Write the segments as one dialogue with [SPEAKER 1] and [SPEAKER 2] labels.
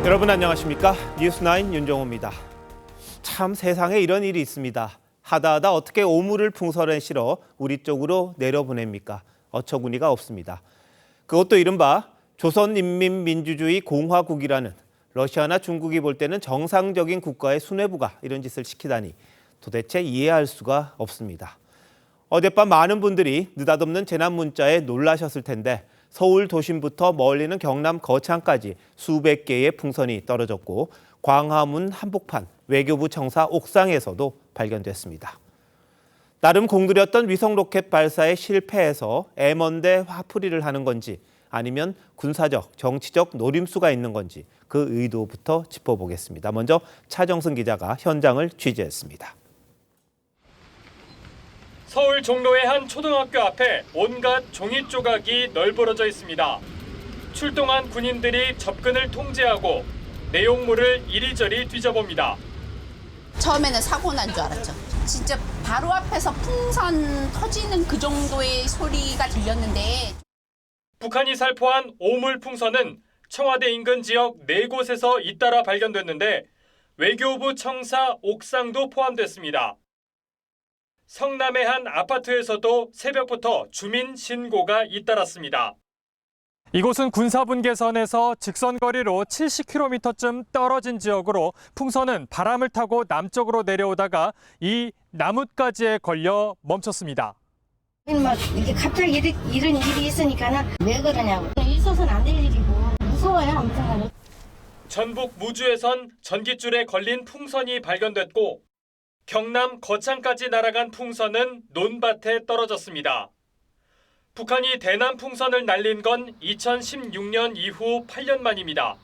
[SPEAKER 1] 여러분 안녕하십니까? 뉴스9 윤정호입니다. 참 세상에 이런 일이 있습니다. 하다 어떻게 오물을 풍선에 실어 우리 쪽으로 내려보냅니까? 어처구니가 없습니다. 그것도 이른바 조선인민민주주의 공화국이라는 러시아나 중국이 볼 때는 정상적인 국가의 수뇌부가 이런 짓을 시키다니 도대체 이해할 수가 없습니다. 어젯밤 많은 분들이 느닷없는 재난 문자에 놀라셨을 텐데 서울 도심부터 멀리는 경남 거창까지 수백 개의 풍선이 떨어졌고 광화문 한복판 외교부 청사 옥상에서도 발견됐습니다. 나름 공들였던 위성 로켓 발사에 실패해서 애먼데 화풀이를 하는 건지 아니면 군사적, 정치적 노림수가 있는 건지 그 의도부터 짚어보겠습니다. 먼저 차정승 기자가 현장을 취재했습니다.
[SPEAKER 2] 서울 종로의 한 초등학교 앞에 온갖 종이 조각이 널브러져 있습니다. 출동한 군인들이 접근을 통제하고 내용물을 이리저리 뒤져봅니다.
[SPEAKER 3] 처음에는 사고 난 줄 알았죠. 진짜 바로 앞에서 풍선 터지는 그 정도의 소리가 들렸는데
[SPEAKER 2] 북한이 살포한 오물 풍선은 청와대 인근 지역 4곳에서 잇따라 발견됐는데 외교부 청사 옥상도 포함됐습니다. 성남의 한 아파트에서도 새벽부터 주민 신고가 잇따랐습니다. 이곳은 군사분계선에서 직선거리로 70km쯤 떨어진 지역으로 풍선은 바람을 타고 남쪽으로 내려오다가 이 나뭇가지에 걸려 멈췄습니다.
[SPEAKER 4] 이게 갑자기 이런 일이 있으니까는 왜 그러냐고. 있어서는 안 될 일이고 무서워요. 아무튼
[SPEAKER 2] 전북 무주에선 전깃줄에 걸린 풍선이 발견됐고 경남 거창까지 날아간 풍선은 논밭에 떨어졌습니다. 북한이 대남 풍선을 날린 건 2016년 이후 8년 만입니다.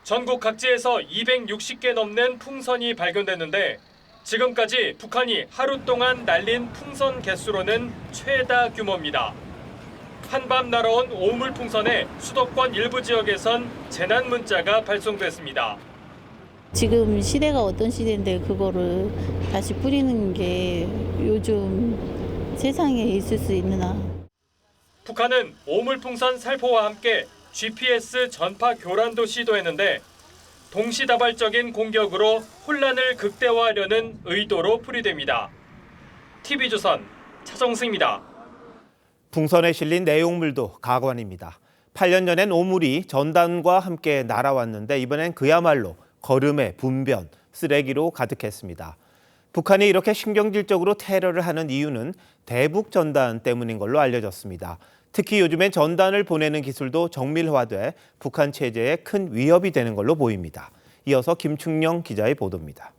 [SPEAKER 2] 전국 각지에서 260개 넘는 풍선이 발견됐는데 지금까지 북한이 하루 동안 날린 풍선 개수로는 최다 규모입니다. 한밤 날아온 오물 풍선에 수도권 일부 지역에선 재난 문자가 발송됐습니다.
[SPEAKER 5] 지금 시대가 어떤 시대인데 그거를 다시 뿌리는 게 요즘 세상에 있을 수 있느냐.
[SPEAKER 2] 북한은 오물풍선 살포와 함께 GPS 전파 교란도 시도했는데 동시다발적인 공격으로 혼란을 극대화하려는 의도로 풀이됩니다. TV조선 차정승입니다.
[SPEAKER 1] 풍선에 실린 내용물도 가관입니다. 8년 전엔 오물이 전단과 함께 날아왔는데 이번엔 그야말로 거름에 분변, 쓰레기로 가득했습니다. 북한이 이렇게 신경질적으로 테러를 하는 이유는 대북 전단 때문인 걸로 알려졌습니다. 특히 요즘엔 전단을 보내는 기술도 정밀화돼 북한 체제에 큰 위협이 되는 걸로 보입니다. 이어서 김충영 기자의 보도입니다.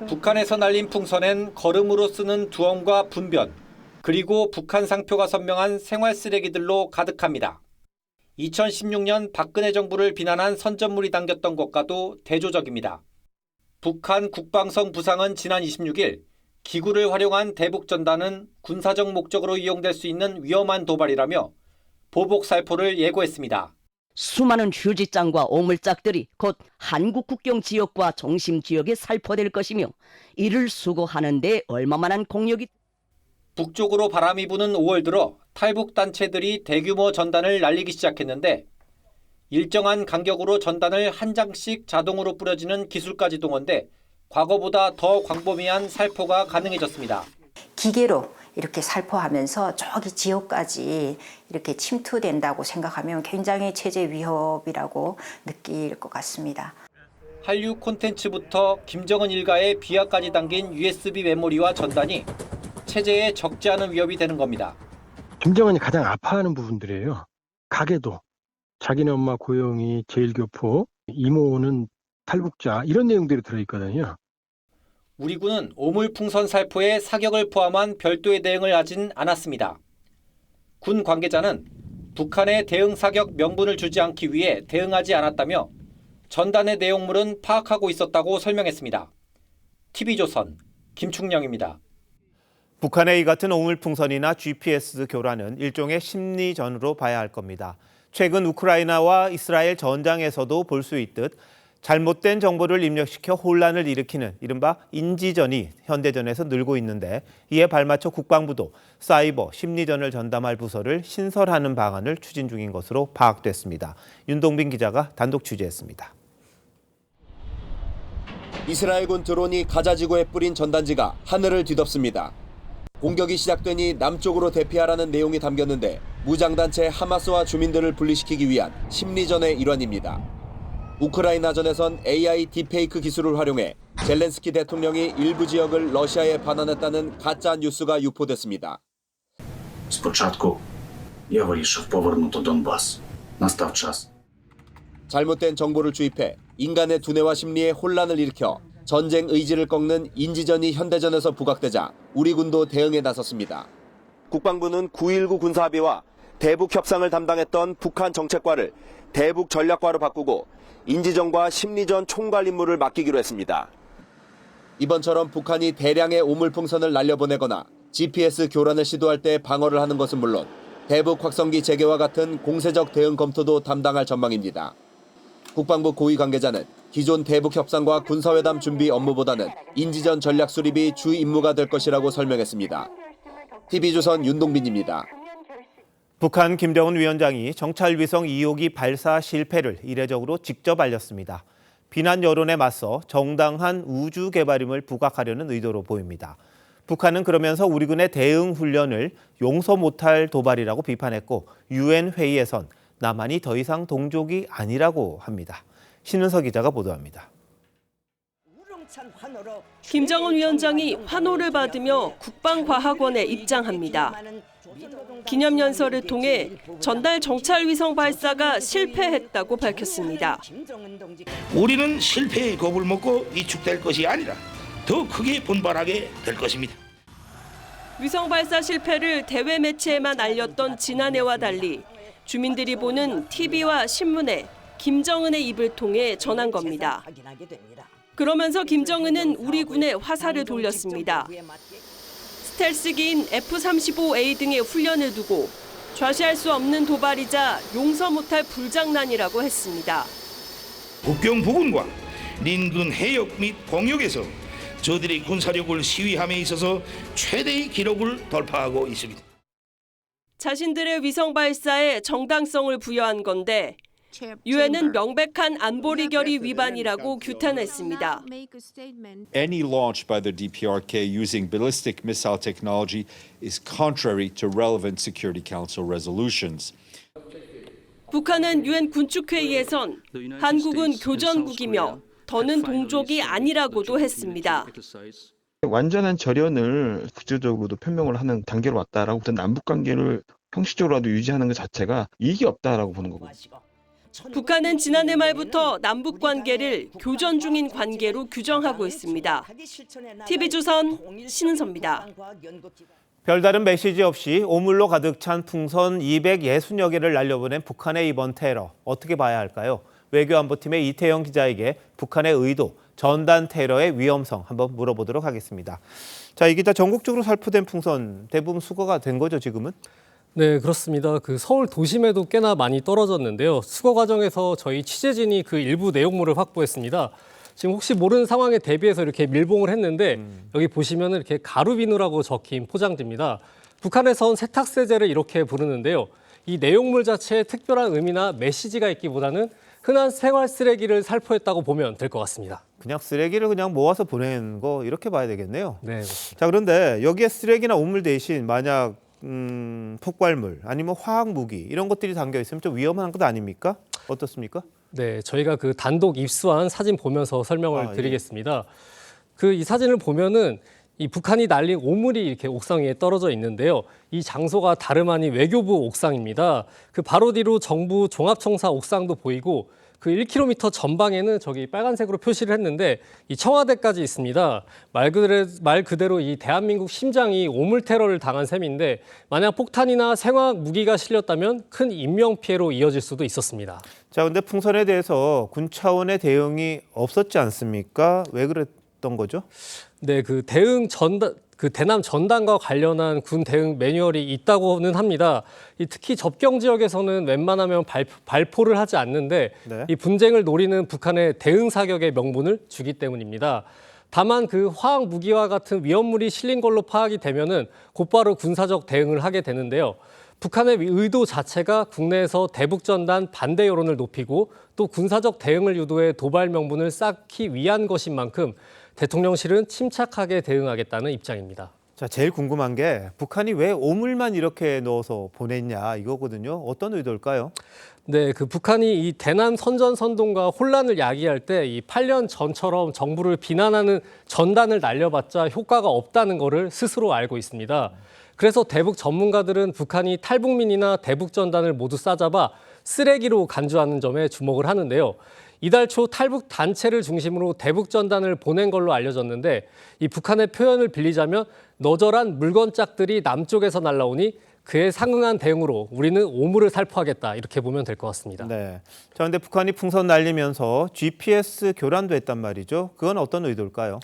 [SPEAKER 6] 북한에서 날린 풍선엔 거름으로 쓰는 두엄과 분변, 그리고 북한 상표가 선명한 생활 쓰레기들로 가득합니다. 2016년 박근혜 정부를 비난한 선전물이 담겼던 것과도 대조적입니다. 북한 국방성 부상은 지난 26일 기구를 활용한 대북 전단은 군사적 목적으로 이용될 수 있는 위험한 도발이라며 보복 살포를 예고했습니다.
[SPEAKER 7] 수많은 휴지장과 오물짝들이 곧 한국 국경 지역과 중심 지역에 살포될 것이며 이를 수거하는 데 얼마만한 공력이
[SPEAKER 6] 북쪽으로 바람이 부는 5월 들어 탈북 단체들이 대규모 전단을 날리기 시작했는데 일정한 간격으로 전단을 한 장씩 자동으로 뿌려지는 기술까지 동원돼 과거보다 더 광범위한 살포가 가능해졌습니다.
[SPEAKER 8] 기계로 이렇게 살포하면서 저기 지역까지 이렇게 침투된다고 생각하면 굉장히 체제 위협이라고 느낄 것 같습니다.
[SPEAKER 6] 한류 콘텐츠부터 김정은 일가의 비하까지 담긴 USB 메모리와 전단이 체제에 적지 않은 위협이 되는 겁니다.
[SPEAKER 9] 김정은이 가장 아파하는 부분들이에요. 가계도, 자기네 엄마 고영이 제일교포, 이모는 탈북자 이런 내용들이 들어있거든요.
[SPEAKER 6] 우리 군은 오물풍선 살포에 사격을 포함한 별도의 대응을 하진 않았습니다. 군 관계자는 북한의 대응 사격 명분을 주지 않기 위해 대응하지 않았다며 전단의 내용물은 파악하고 있었다고 설명했습니다. TV조선 김충영입니다.
[SPEAKER 1] 북한의 이 같은 오물풍선이나 GPS 교란은 일종의 심리전으로 봐야 할 겁니다. 최근 우크라이나와 이스라엘 전장에서도 볼 수 있듯 잘못된 정보를 입력시켜 혼란을 일으키는 이른바 인지전이 현대전에서 늘고 있는데 이에 발맞춰 국방부도 사이버 심리전을 전담할 부서를 신설하는 방안을 추진 중인 것으로 파악됐습니다. 윤동빈 기자가 단독 취재했습니다.
[SPEAKER 10] 이스라엘군 드론이 가자 지구에 뿌린 전단지가 하늘을 뒤덮습니다. 공격이 시작되니 남쪽으로 대피하라는 내용이 담겼는데 무장단체 하마스와 주민들을 분리시키기 위한 심리전의 일환입니다. 우크라이나전에선 AI 딥페이크 기술을 활용해 젤렌스키 대통령이 일부 지역을 러시아에 반환했다는 가짜 뉴스가 유포됐습니다.
[SPEAKER 11] Спочатку я вирішив повернути Донбас. Настав час.
[SPEAKER 10] 잘못된 정보를 주입해 인간의 두뇌와 심리에 혼란을 일으켜 전쟁 의지를 꺾는 인지전이 현대전에서 부각되자 우리 군도 대응에 나섰습니다. 국방부는 9.19 군사합의와 대북 협상을 담당했던 북한 정책과를 대북 전략과로 바꾸고 인지전과 심리전 총괄 임무를 맡기기로 했습니다. 이번처럼 북한이 대량의 오물풍선을 날려보내거나 GPS 교란을 시도할 때 방어를 하는 것은 물론 대북 확성기 재개와 같은 공세적 대응 검토도 담당할 전망입니다. 국방부 고위 관계자는 기존 대북 협상과 군사회담 준비 업무보다는 인지전 전략 수립이 주 임무가 될 것이라고 설명했습니다. TV조선 윤동빈입니다.
[SPEAKER 1] 북한 김정은 위원장이 정찰위성 2호기 발사 실패를 이례적으로 직접 알렸습니다. 비난 여론에 맞서 정당한 우주 개발임을 부각하려는 의도로 보입니다. 북한은 그러면서 우리 군의 대응 훈련을 용서 못할 도발이라고 비판했고 유엔 회의에선 남한이 더 이상 동족이 아니라고 합니다. 신은서 기자가 보도합니다.
[SPEAKER 12] 김정은 위원장이 환호를 받으며 국방과학원에 입장합니다. 기념연설을 통해 전달 정찰위성 발사가 실패했다고 밝혔습니다.
[SPEAKER 13] 우리는 실패의 겁을 먹고 위축될 것이 아니라 더 크게 분발하게 될 것입니다.
[SPEAKER 12] 위성 발사 실패를 대외 매체에만 알렸던 지난해와 달리 주민들이 보는 TV와 신문에 김정은의 입을 통해 전한 겁니다. 그러면서 김정은은 우리 군에 화살을 돌렸습니다. 스텔스기인 F-35A 등의 훈련을 두고 좌시할 수 없는 도발이자 용서 못할 불장난이라고 했습니다.
[SPEAKER 13] 국경 부근과鄰근 해역 및 공역에서 저들의 군사력을 시위함에 있어서 최대의 기록을 돌파하고 있습니다.
[SPEAKER 12] 자신들의 위성 발사에 정당성을 부여한 건데 유엔은 명백한 안보리 결의 위반이라고 규탄했습니다.
[SPEAKER 14] Any launch by the DPRK using ballistic missile technology is contrary to relevant Security Council resolutions.
[SPEAKER 12] 북한은 유엔 군축회의에선 한국은 교전국이며 더는 동족이 아니라고도 했습니다.
[SPEAKER 15] 완전한 절연을 국제적으로도 표명을 하는 단계로 왔다라고 남북 관계를 형식적으로라도 유지하는 것 자체가 이익이 없다라고 보는 거고.
[SPEAKER 12] 북한은 지난해 말부터 남북 관계를 교전 중인 관계로 규정하고 있습니다. TV조선 신은서입니다.
[SPEAKER 1] 별다른 메시지 없이 오물로 가득 찬 풍선 260여 개를 날려보낸 북한의 이번 테러 어떻게 봐야 할까요? 외교안보팀의 이태영 기자에게 북한의 의도, 전단 테러의 위험성 한번 물어보도록 하겠습니다. 자, 이 기자 전국적으로 살포된 풍선 대부분 수거가 된 거죠, 지금은?
[SPEAKER 16] 네, 그렇습니다. 서울 도심에도 꽤나 많이 떨어졌는데요. 수거 과정에서 저희 취재진이 그 일부 내용물을 확보했습니다. 지금 혹시 모르는 상황에 대비해서 이렇게 밀봉을 했는데 여기 보시면 이렇게 가루비누라고 적힌 포장지입니다. 북한에선 세탁세제를 이렇게 부르는데요. 이 내용물 자체에 특별한 의미나 메시지가 있기보다는 흔한 생활 쓰레기를 살포했다고 보면 될 것 같습니다.
[SPEAKER 1] 그냥 쓰레기를 그냥 모아서 보낸 거 이렇게 봐야 되겠네요.
[SPEAKER 16] 네, 그렇습니다.
[SPEAKER 1] 자, 그런데 여기에 쓰레기나 오물 대신 만약 폭발물 아니면 화학 무기 이런 것들이 담겨 있으면 좀 위험한 것 아닙니까? 어떻습니까?
[SPEAKER 16] 네, 저희가 그 단독 입수한 사진 보면서 설명을 드리겠습니다. 이 사진을 보면은 이 북한이 날린 오물이 이렇게 옥상 위에 떨어져 있는데요. 이 장소가 다름 아닌 외교부 옥상입니다. 바로 뒤로 정부 종합청사 옥상도 보이고 그 1km 전방에는 저기 빨간색으로 표시를 했는데 이 청와대까지 있습니다. 말 그대로 이 대한민국 심장이 오물 테러를 당한 셈인데 만약 폭탄이나 생화학 무기가 실렸다면 큰 인명 피해로 이어질 수도 있었습니다.
[SPEAKER 1] 자, 근데 풍선에 대해서 군 차원의 대응이 없었지 않습니까? 왜 그랬던 거죠?
[SPEAKER 16] 네, 그 대남 전단과 관련한 군 대응 매뉴얼이 있다고는 합니다. 특히 접경 지역에서는 웬만하면 발포를 하지 않는데
[SPEAKER 1] 네.
[SPEAKER 16] 이 분쟁을 노리는 북한의 대응 사격의 명분을 주기 때문입니다. 다만 그 화학 무기와 같은 위험물이 실린 걸로 파악이 되면은 곧바로 군사적 대응을 하게 되는데요. 북한의 의도 자체가 국내에서 대북전단 반대 여론을 높이고 또 군사적 대응을 유도해 도발 명분을 쌓기 위한 것인 만큼 대통령실은 침착하게 대응하겠다는 입장입니다.
[SPEAKER 1] 자, 제일 궁금한 게 북한이 왜 오물만 이렇게 넣어서 보냈냐 이거거든요. 어떤 의도일까요?
[SPEAKER 16] 네, 그 북한이 이 대남 선전선동과 혼란을 야기할 때 이 8년 전처럼 정부를 비난하는 전단을 날려봤자 효과가 없다는 거를 스스로 알고 있습니다. 그래서 대북 전문가들은 북한이 탈북민이나 대북 전단을 모두 싸잡아 쓰레기로 간주하는 점에 주목을 하는데요. 이달 초 탈북 단체를 중심으로 대북 전단을 보낸 걸로 알려졌는데 이 북한의 표현을 빌리자면 너절한 물건짝들이 남쪽에서 날라오니 그에 상응한 대응으로 우리는 오물을 살포하겠다 이렇게 보면 될 것 같습니다.
[SPEAKER 1] 네. 자, 그런데 북한이 풍선 날리면서 GPS 교란도 했단 말이죠. 그건 어떤 의도일까요?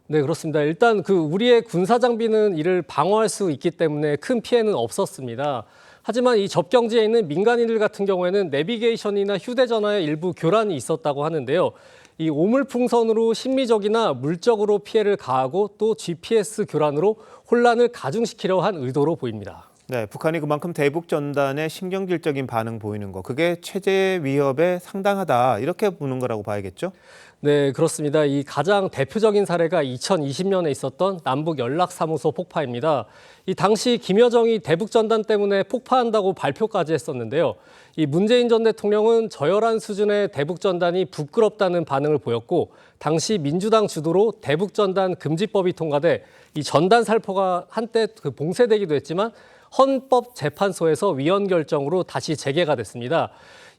[SPEAKER 16] 네, 그렇습니다. 일단 우리의 군사 장비는 이를 방어할 수 있기 때문에 큰 피해는 없었습니다. 하지만 이 접경지에 있는 민간인들 같은 경우에는 내비게이션이나 휴대전화의 일부 교란이 있었다고 하는데요. 이 오물풍선으로 심리적이나 물적으로 피해를 가하고 또 GPS 교란으로 혼란을 가중시키려 한 의도로 보입니다.
[SPEAKER 1] 네, 북한이 그만큼 대북 전단에 신경질적인 반응 보이는 거, 그게 체제 위협에 상당하다 이렇게 보는 거라고 봐야겠죠?
[SPEAKER 16] 네, 그렇습니다. 이 가장 대표적인 사례가 2020년에 있었던 남북 연락사무소 폭파입니다. 이 당시 김여정이 대북 전단 때문에 폭파한다고 발표까지 했었는데요. 이 문재인 전 대통령은 저열한 수준의 대북 전단이 부끄럽다는 반응을 보였고, 당시 민주당 주도로 대북 전단 금지법이 통과돼 이 전단 살포가 한때 봉쇄되기도 했지만 헌법재판소에서 위헌 결정으로 다시 재개가 됐습니다.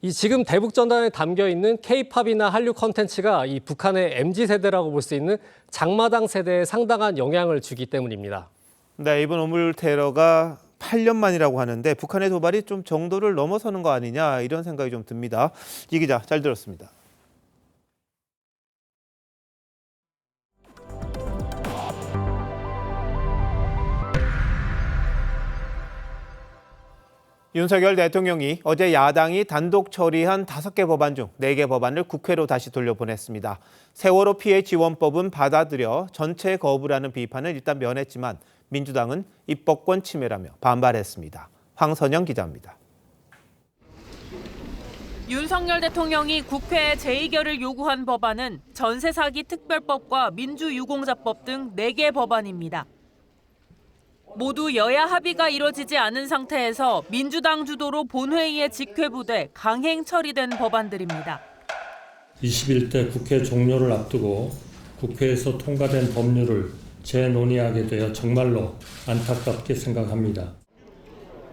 [SPEAKER 16] 이 지금 대북 전단에 담겨 있는 K-팝이나 한류 콘텐츠가 이 북한의 MZ세대라고 볼 수 있는 장마당 세대에 상당한 영향을 주기 때문입니다.
[SPEAKER 1] 네, 이번 오물 테러가 8년 만이라고 하는데 북한의 도발이 좀 정도를 넘어서는 거 아니냐 이런 생각이 좀 듭니다. 이 기자 잘 들었습니다. 윤석열 대통령이 어제 야당이 단독 처리한 5개 법안 중 4개 법안을 국회로 다시 돌려보냈습니다. 세월호 피해 지원법은 받아들여 전체 거부라는 비판을 일단 면했지만 민주당은 입법권 침해라며 반발했습니다. 황선영 기자입니다.
[SPEAKER 17] 윤석열 대통령이 국회에 재의결을 요구한 법안은 전세 사기 특별법과 민주유공자법 등 4개 법안입니다. 모두 여야 합의가 이뤄지지 않은 상태에서 민주당 주도로 본회의에 직회부돼 강행 처리된 법안들입니다.
[SPEAKER 18] 21대 국회 종료를 앞두고 국회에서 통과된 법률을 재논의하게 되어 정말로 안타깝게 생각합니다.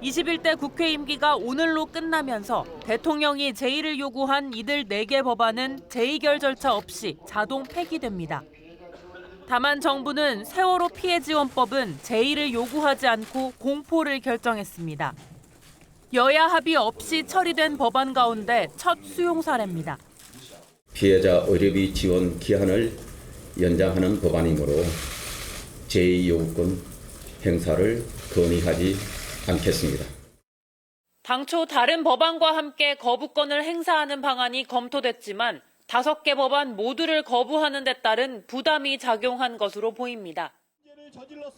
[SPEAKER 17] 21대 국회 임기가 오늘로 끝나면서 대통령이 제의를 요구한 이들 4개 법안은 재의결 절차 없이 자동 폐기됩니다. 다만 정부는 세월호 피해 지원법은 제의를 요구하지 않고 공포를 결정했습니다. 여야 합의 없이 처리된 법안 가운데 첫 수용 사례입니다.
[SPEAKER 19] 피해자 의료비 지원 기한을 연장하는 법안이므로 제의 요구권 행사를 건의하지 않겠습니다.
[SPEAKER 17] 당초 다른 법안과 함께 거부권을 행사하는 방안이 검토됐지만 5개 법안 모두를 거부하는 데 따른 부담이 작용한 것으로 보입니다.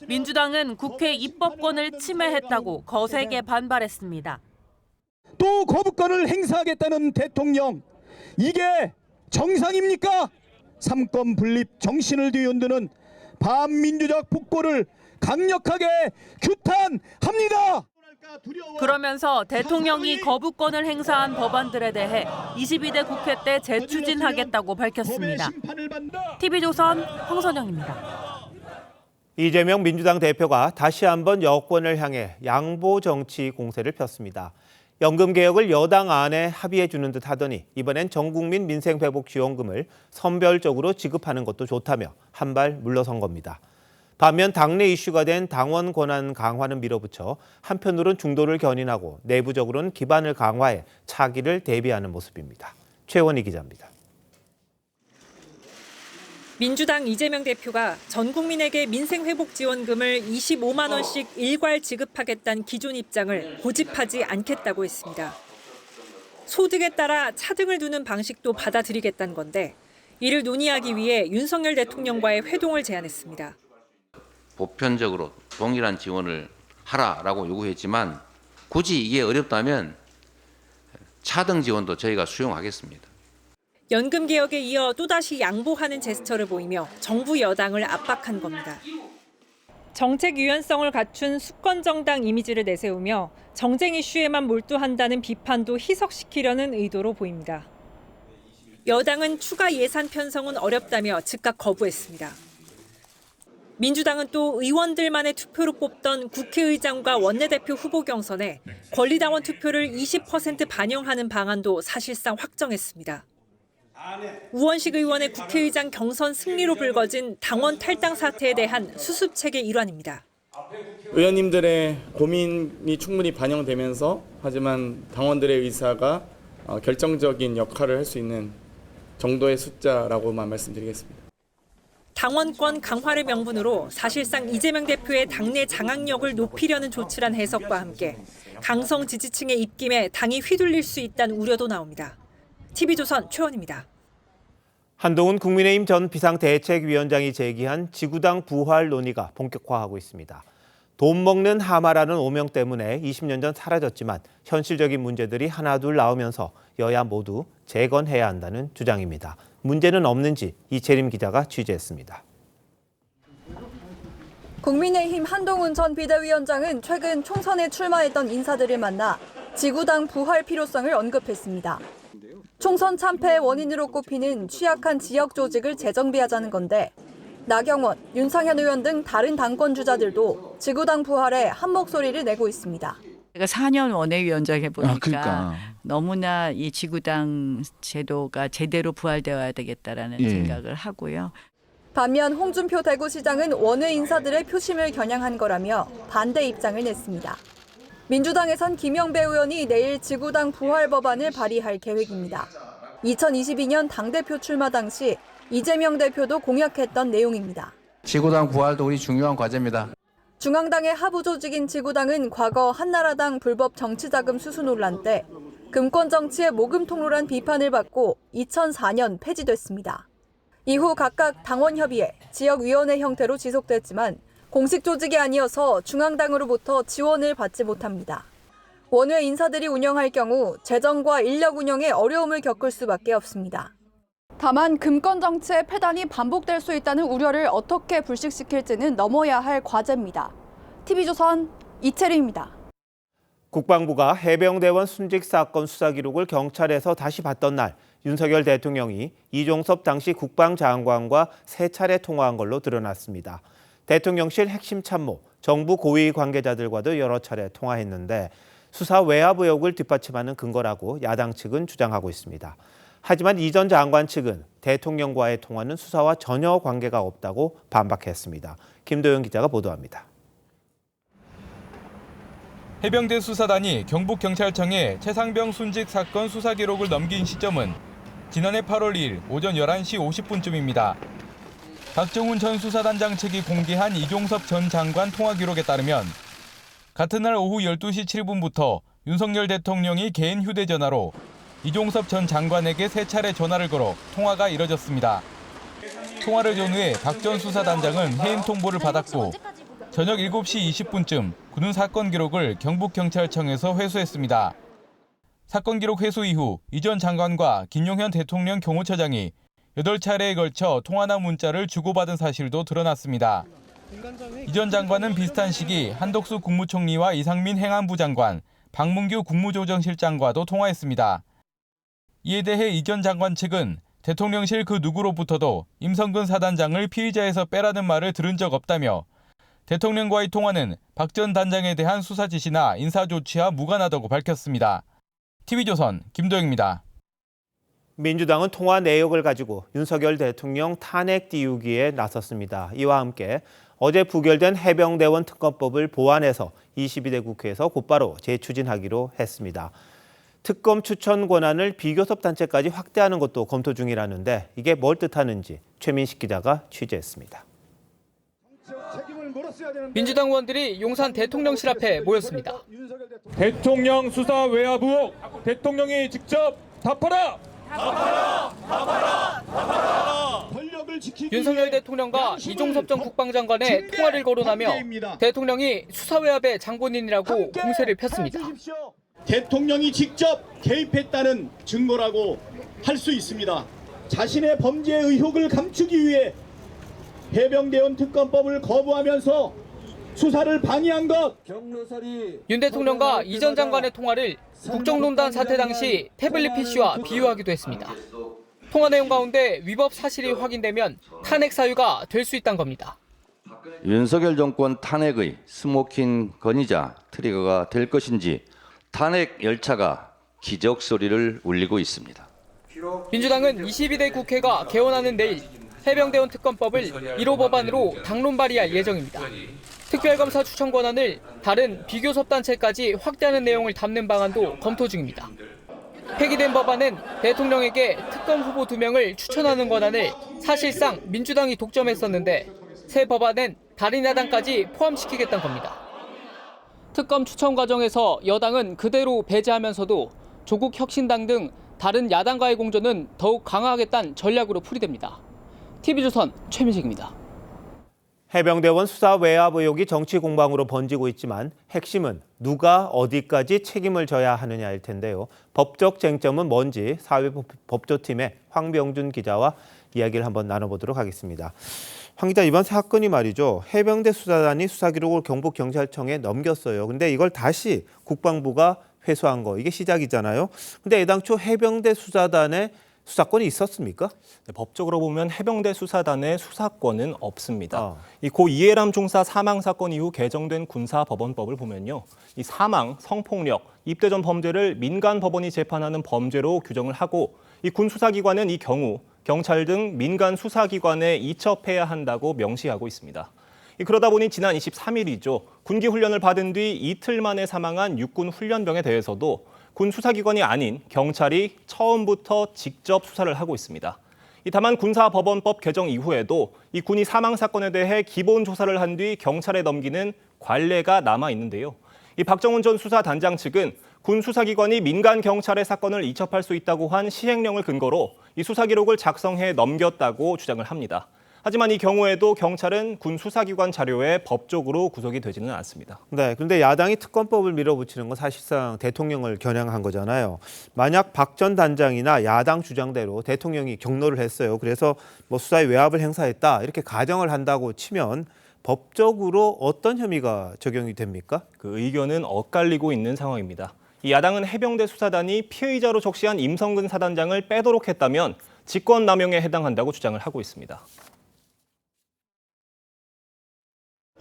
[SPEAKER 17] 민주당은 국회 입법권을 침해했다고 거세게 반발했습니다.
[SPEAKER 20] 또 거부권을 행사하겠다는 대통령, 이게 정상입니까? 삼권 분립 정신을 뒤흔드는 반민주적 폭거를 강력하게 규탄합니다.
[SPEAKER 17] 그러면서 대통령이 거부권을 행사한 법안들에 대해 22대 국회 때 재추진하겠다고 밝혔습니다. TV조선 황선영입니다.
[SPEAKER 1] 이재명 민주당 대표가 다시 한번 여권을 향해 양보 정치 공세를 폈습니다. 연금 개혁을 여당 안에 합의해 주는 듯 하더니 이번엔 전국민 민생회복 지원금을 선별적으로 지급하는 것도 좋다며 한 발 물러선 겁니다. 반면 당내 이슈가 된 당원 권한 강화는 밀어붙여 한편으론 중도를 견인하고 내부적으로는 기반을 강화해 차기를 대비하는 모습입니다. 최원희 기자입니다.
[SPEAKER 21] 민주당 이재명 대표가 전 국민에게 민생회복지원금을 25만 원씩 일괄 지급하겠다는 기존 입장을 고집하지 않겠다고 했습니다. 소득에 따라 차등을 두는 방식도 받아들이겠다는 건데 이를 논의하기 위해 윤석열 대통령과의 회동을 제안했습니다.
[SPEAKER 22] 보편적으로 동일한 지원을 하라라고 요구했지만 굳이 이게 어렵다면 차등 지원도 저희가 수용하겠습니다.
[SPEAKER 21] 연금 개혁에 이어 또다시 양보하는 제스처를 보이며 정부 여당을 압박한 겁니다. 정책 유연성을 갖춘 수권정당 이미지를 내세우며 정쟁 이슈에만 몰두한다는 비판도 희석시키려는 의도로 보입니다. 여당은 추가 예산 편성은 어렵다며 즉각 거부했습니다. 민주당은 또 의원들만의 투표로 뽑던 국회의장과 원내대표 후보 경선에 권리당원 투표를 20% 반영하는 방안도 사실상 확정했습니다. 우원식 의원의 국회의장 경선 승리로 불거진 당원 탈당 사태에 대한 수습책의 일환입니다.
[SPEAKER 23] 의원님들의 고민이 충분히 반영되면서 하지만 당원들의 의사가 결정적인 역할을 할 수 있는 정도의 숫자라고만 말씀드리겠습니다.
[SPEAKER 21] 당원권 강화를 명분으로 사실상 이재명 대표의 당내 장악력을 높이려는 조치란 해석과 함께 강성 지지층의 입김에 당이 휘둘릴 수 있다는 우려도 나옵니다. TV조선 최원입니다.
[SPEAKER 1] 한동훈 국민의힘 전 비상대책위원장이 제기한 지구당 부활 논의가 본격화하고 있습니다. 돈 먹는 하마라는 오명 때문에 20년 전 사라졌지만 현실적인 문제들이 하나둘 나오면서 여야 모두 재건해야 한다는 주장입니다. 문제는 없는지 이채림 기자가 취재했습니다.
[SPEAKER 24] 국민의힘 한동훈 전 비대위원장은 최근 총선에 출마했던 인사들을 만나 지구당 부활 필요성을 언급했습니다. 총선 참패의 원인으로 꼽히는 취약한 지역 조직을 재정비하자는 건데 나경원, 윤상현 의원 등 다른 당권 주자들도 지구당 부활에 한 목소리를 내고 있습니다.
[SPEAKER 25] 제가 4년 원외위원장 해보니까 너무나 이 지구당 제도가 제대로 부활되어야 되겠다라는 생각을 하고요.
[SPEAKER 24] 반면 홍준표 대구시장은 원외 인사들의 표심을 겨냥한 거라며 반대 입장을 냈습니다. 민주당에선 김영배 의원이 내일 지구당 부활 법안을 발의할 계획입니다. 2022년 당대표 출마 당시 이재명 대표도 공약했던 내용입니다.
[SPEAKER 26] 지구당 부활도 우리 중요한 과제입니다.
[SPEAKER 24] 중앙당의 하부 조직인 지구당은 과거 한나라당 불법 정치자금 수수 논란 때 금권 정치의 모금 통로란 비판을 받고 2004년 폐지됐습니다. 이후 각각 당원협의회, 지역위원회 형태로 지속됐지만 공식 조직이 아니어서 중앙당으로부터 지원을 받지 못합니다. 원외 인사들이 운영할 경우 재정과 인력 운영에 어려움을 겪을 수밖에 없습니다. 다만 금권 정치의 폐단이 반복될 수 있다는 우려를 어떻게 불식시킬지는 넘어야 할 과제입니다. TV조선 이채림입니다.
[SPEAKER 1] 국방부가 해병대원 순직 사건 수사 기록을 경찰에서 다시 받던 날 윤석열 대통령이 이종섭 당시 국방장관과 3차례 통화한 걸로 드러났습니다. 대통령실 핵심 참모, 정부 고위 관계자들과도 여러 차례 통화했는데 수사 외압 의혹을 뒷받침하는 근거라고 야당 측은 주장하고 있습니다. 하지만 이 전 장관 측은 대통령과의 통화는 수사와 전혀 관계가 없다고 반박했습니다. 김도영 기자가 보도합니다.
[SPEAKER 27] 해병대 수사단이 경북경찰청에 최상병 순직 사건 수사 기록을 넘긴 시점은 지난해 8월 2일 오전 11시 50분쯤입니다. 박정훈 전 수사단장 측이 공개한 이종섭 전 장관 통화 기록에 따르면 같은 날 오후 12시 7분부터 윤석열 대통령이 개인 휴대전화로 이종섭 전 장관에게 3차례 전화를 걸어 통화가 이뤄졌습니다. 통화를 전후에 박 전 수사단장은 해임 통보를 받았고 저녁 7시 20분쯤 그는 사건 기록을 경북경찰청에서 회수했습니다. 사건 기록 회수 이후 이 전 장관과 김용현 대통령 경호처장이 8차례에 걸쳐 통화나 문자를 주고받은 사실도 드러났습니다. 이 전 장관은 비슷한 시기 한덕수 국무총리와 이상민 행안부 장관, 박문규 국무조정실장과도 통화했습니다. 이에 대해 이 전 장관 측은 대통령실 그 누구로부터도 임성근 사단장을 피의자에서 빼라는 말을 들은 적 없다며 대통령과의 통화는 박 전 단장에 대한 수사 지시나 인사 조치와 무관하다고 밝혔습니다. TV조선 김도영입니다.
[SPEAKER 1] 민주당은 통화 내역을 가지고 윤석열 대통령 탄핵 띄우기에 나섰습니다. 이와 함께 어제 부결된 해병대원 특검법을 보완해서 22대 국회에서 곧바로 재추진하기로 했습니다. 특검 추천 권한을 비교섭 단체까지 확대하는 것도 검토 중이라는데 이게 뭘 뜻하는지 최민식 기자가 취재했습니다.
[SPEAKER 2] 민주당 의원들이 용산 대통령실 앞에 모였습니다.
[SPEAKER 3] 대통령 수사 외압 의혹 대통령이 직접 답하라!
[SPEAKER 2] 윤석열 대통령과 이종섭 전 국방장관의 통화를 거론하며 대통령이 수사 외압의 장본인이라고 공세를 폈습니다.
[SPEAKER 20] 대통령이 직접 개입했다는 증거라고 할 수 있습니다. 자신의 범죄 의혹을 감추기 위해 해병대원 특검법을 거부하면서 수사를 방해한 것.
[SPEAKER 2] 윤 대통령과 이 전 장관의 통화를 국정농단 사태 당시 태블릿 PC와 비유하기도 했습니다. 통화 내용 가운데 위법 사실이 확인되면 탄핵 사유가 될 수 있다는 겁니다.
[SPEAKER 4] 윤석열 정권 탄핵의 스모킹 건이자 트리거가 될 것인지 탄핵 열차가 기적 소리를 울리고 있습니다.
[SPEAKER 2] 민주당은 22대 국회가 개원하는 내일 해병대원 특검법을 1호 법안으로 당론 발의할 예정입니다. 특별검사 추천 권한을 다른 비교섭 단체까지 확대하는 내용을 담는 방안도 검토 중입니다. 폐기된 법안은 대통령에게 특검 후보 2명을 추천하는 권한을 사실상 민주당이 독점했었는데 새 법안은 다른 야당까지 포함시키겠다는 겁니다. 특검 추천 과정에서 여당은 그대로 배제하면서도 조국 혁신당 등 다른 야당과의 공조는 더욱 강화하겠다는 전략으로 풀이됩니다. TV조선 최민식입니다.
[SPEAKER 1] 해병대원 수사 외압 의혹이 정치 공방으로 번지고 있지만 핵심은 누가 어디까지 책임을 져야 하느냐일 텐데요. 법적 쟁점은 뭔지 사회법조팀의 황병준 기자와 이야기를 한번 나눠보도록 하겠습니다. 황 기자, 이번 사건이 말이죠. 해병대 수사단이 수사 기록을 경북경찰청에 넘겼어요. 근데 이걸 다시 국방부가 회수한 거, 이게 시작이잖아요. 근데 애당초 해병대 수사단에 수사권이 있었습니까?
[SPEAKER 5] 네, 법적으로 보면 해병대 수사단의 수사권은 없습니다. 이 고 이해람 중사 사망 사건 이후 개정된 군사법원법을 보면요, 이 사망, 성폭력, 입대 전 범죄를 민간 법원이 재판하는 범죄로 규정을 하고 이 군 수사기관은 이 경우 경찰 등 민간 수사기관에 이첩해야 한다고 명시하고 있습니다. 그러다 보니 지난 23일이죠. 군기 훈련을 받은 뒤 이틀 만에 사망한 육군 훈련병에 대해서도 군 수사기관이 아닌 경찰이 처음부터 직접 수사를 하고 있습니다. 다만 군사법원법 개정 이후에도 이 군이 사망 사건에 대해 기본 조사를 한 뒤 경찰에 넘기는 관례가 남아 있는데요. 이 박정훈 전 수사단장 측은 군 수사기관이 민간 경찰의 사건을 이첩할 수 있다고 한 시행령을 근거로 이 수사 기록을 작성해 넘겼다고 주장을 합니다. 하지만 이 경우에도 경찰은 군 수사기관 자료에 법적으로 구속이 되지는 않습니다.
[SPEAKER 1] 네, 그런데 야당이 특검법을 밀어붙이는 건 사실상 대통령을 겨냥한 거잖아요. 만약 박 전 단장이나 야당 주장대로 대통령이 경로를 했어요. 그래서 뭐 수사에 외압을 행사했다, 이렇게 가정을 한다고 치면 법적으로 어떤 혐의가 적용이 됩니까?
[SPEAKER 5] 그 의견은 엇갈리고 있는 상황입니다. 이 야당은 해병대 수사단이 피의자로 적시한 임성근 사단장을 빼도록 했다면 직권남용에 해당한다고 주장을 하고 있습니다.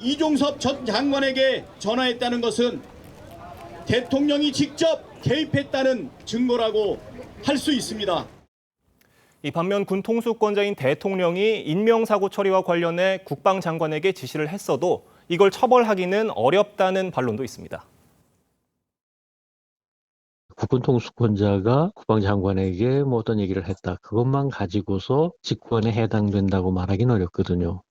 [SPEAKER 20] 이종섭 전 장관에게 전화했다는 것은 대통령이 직접 개입했다는 증거라고 할 수 있습니다.
[SPEAKER 5] 이 반면 군 통수권자인 대통령이 인명사고 처리와 관련해 국방장관에게 지시를 했어도 이걸 처벌하기는 어렵다는 반론도 있습니다.
[SPEAKER 7] 국군 통수권자가 국방장관에게 뭐 어떤 얘기를 했다, 그것만 가지고서 직권에 해당된다고 말하기는 어렵거든요.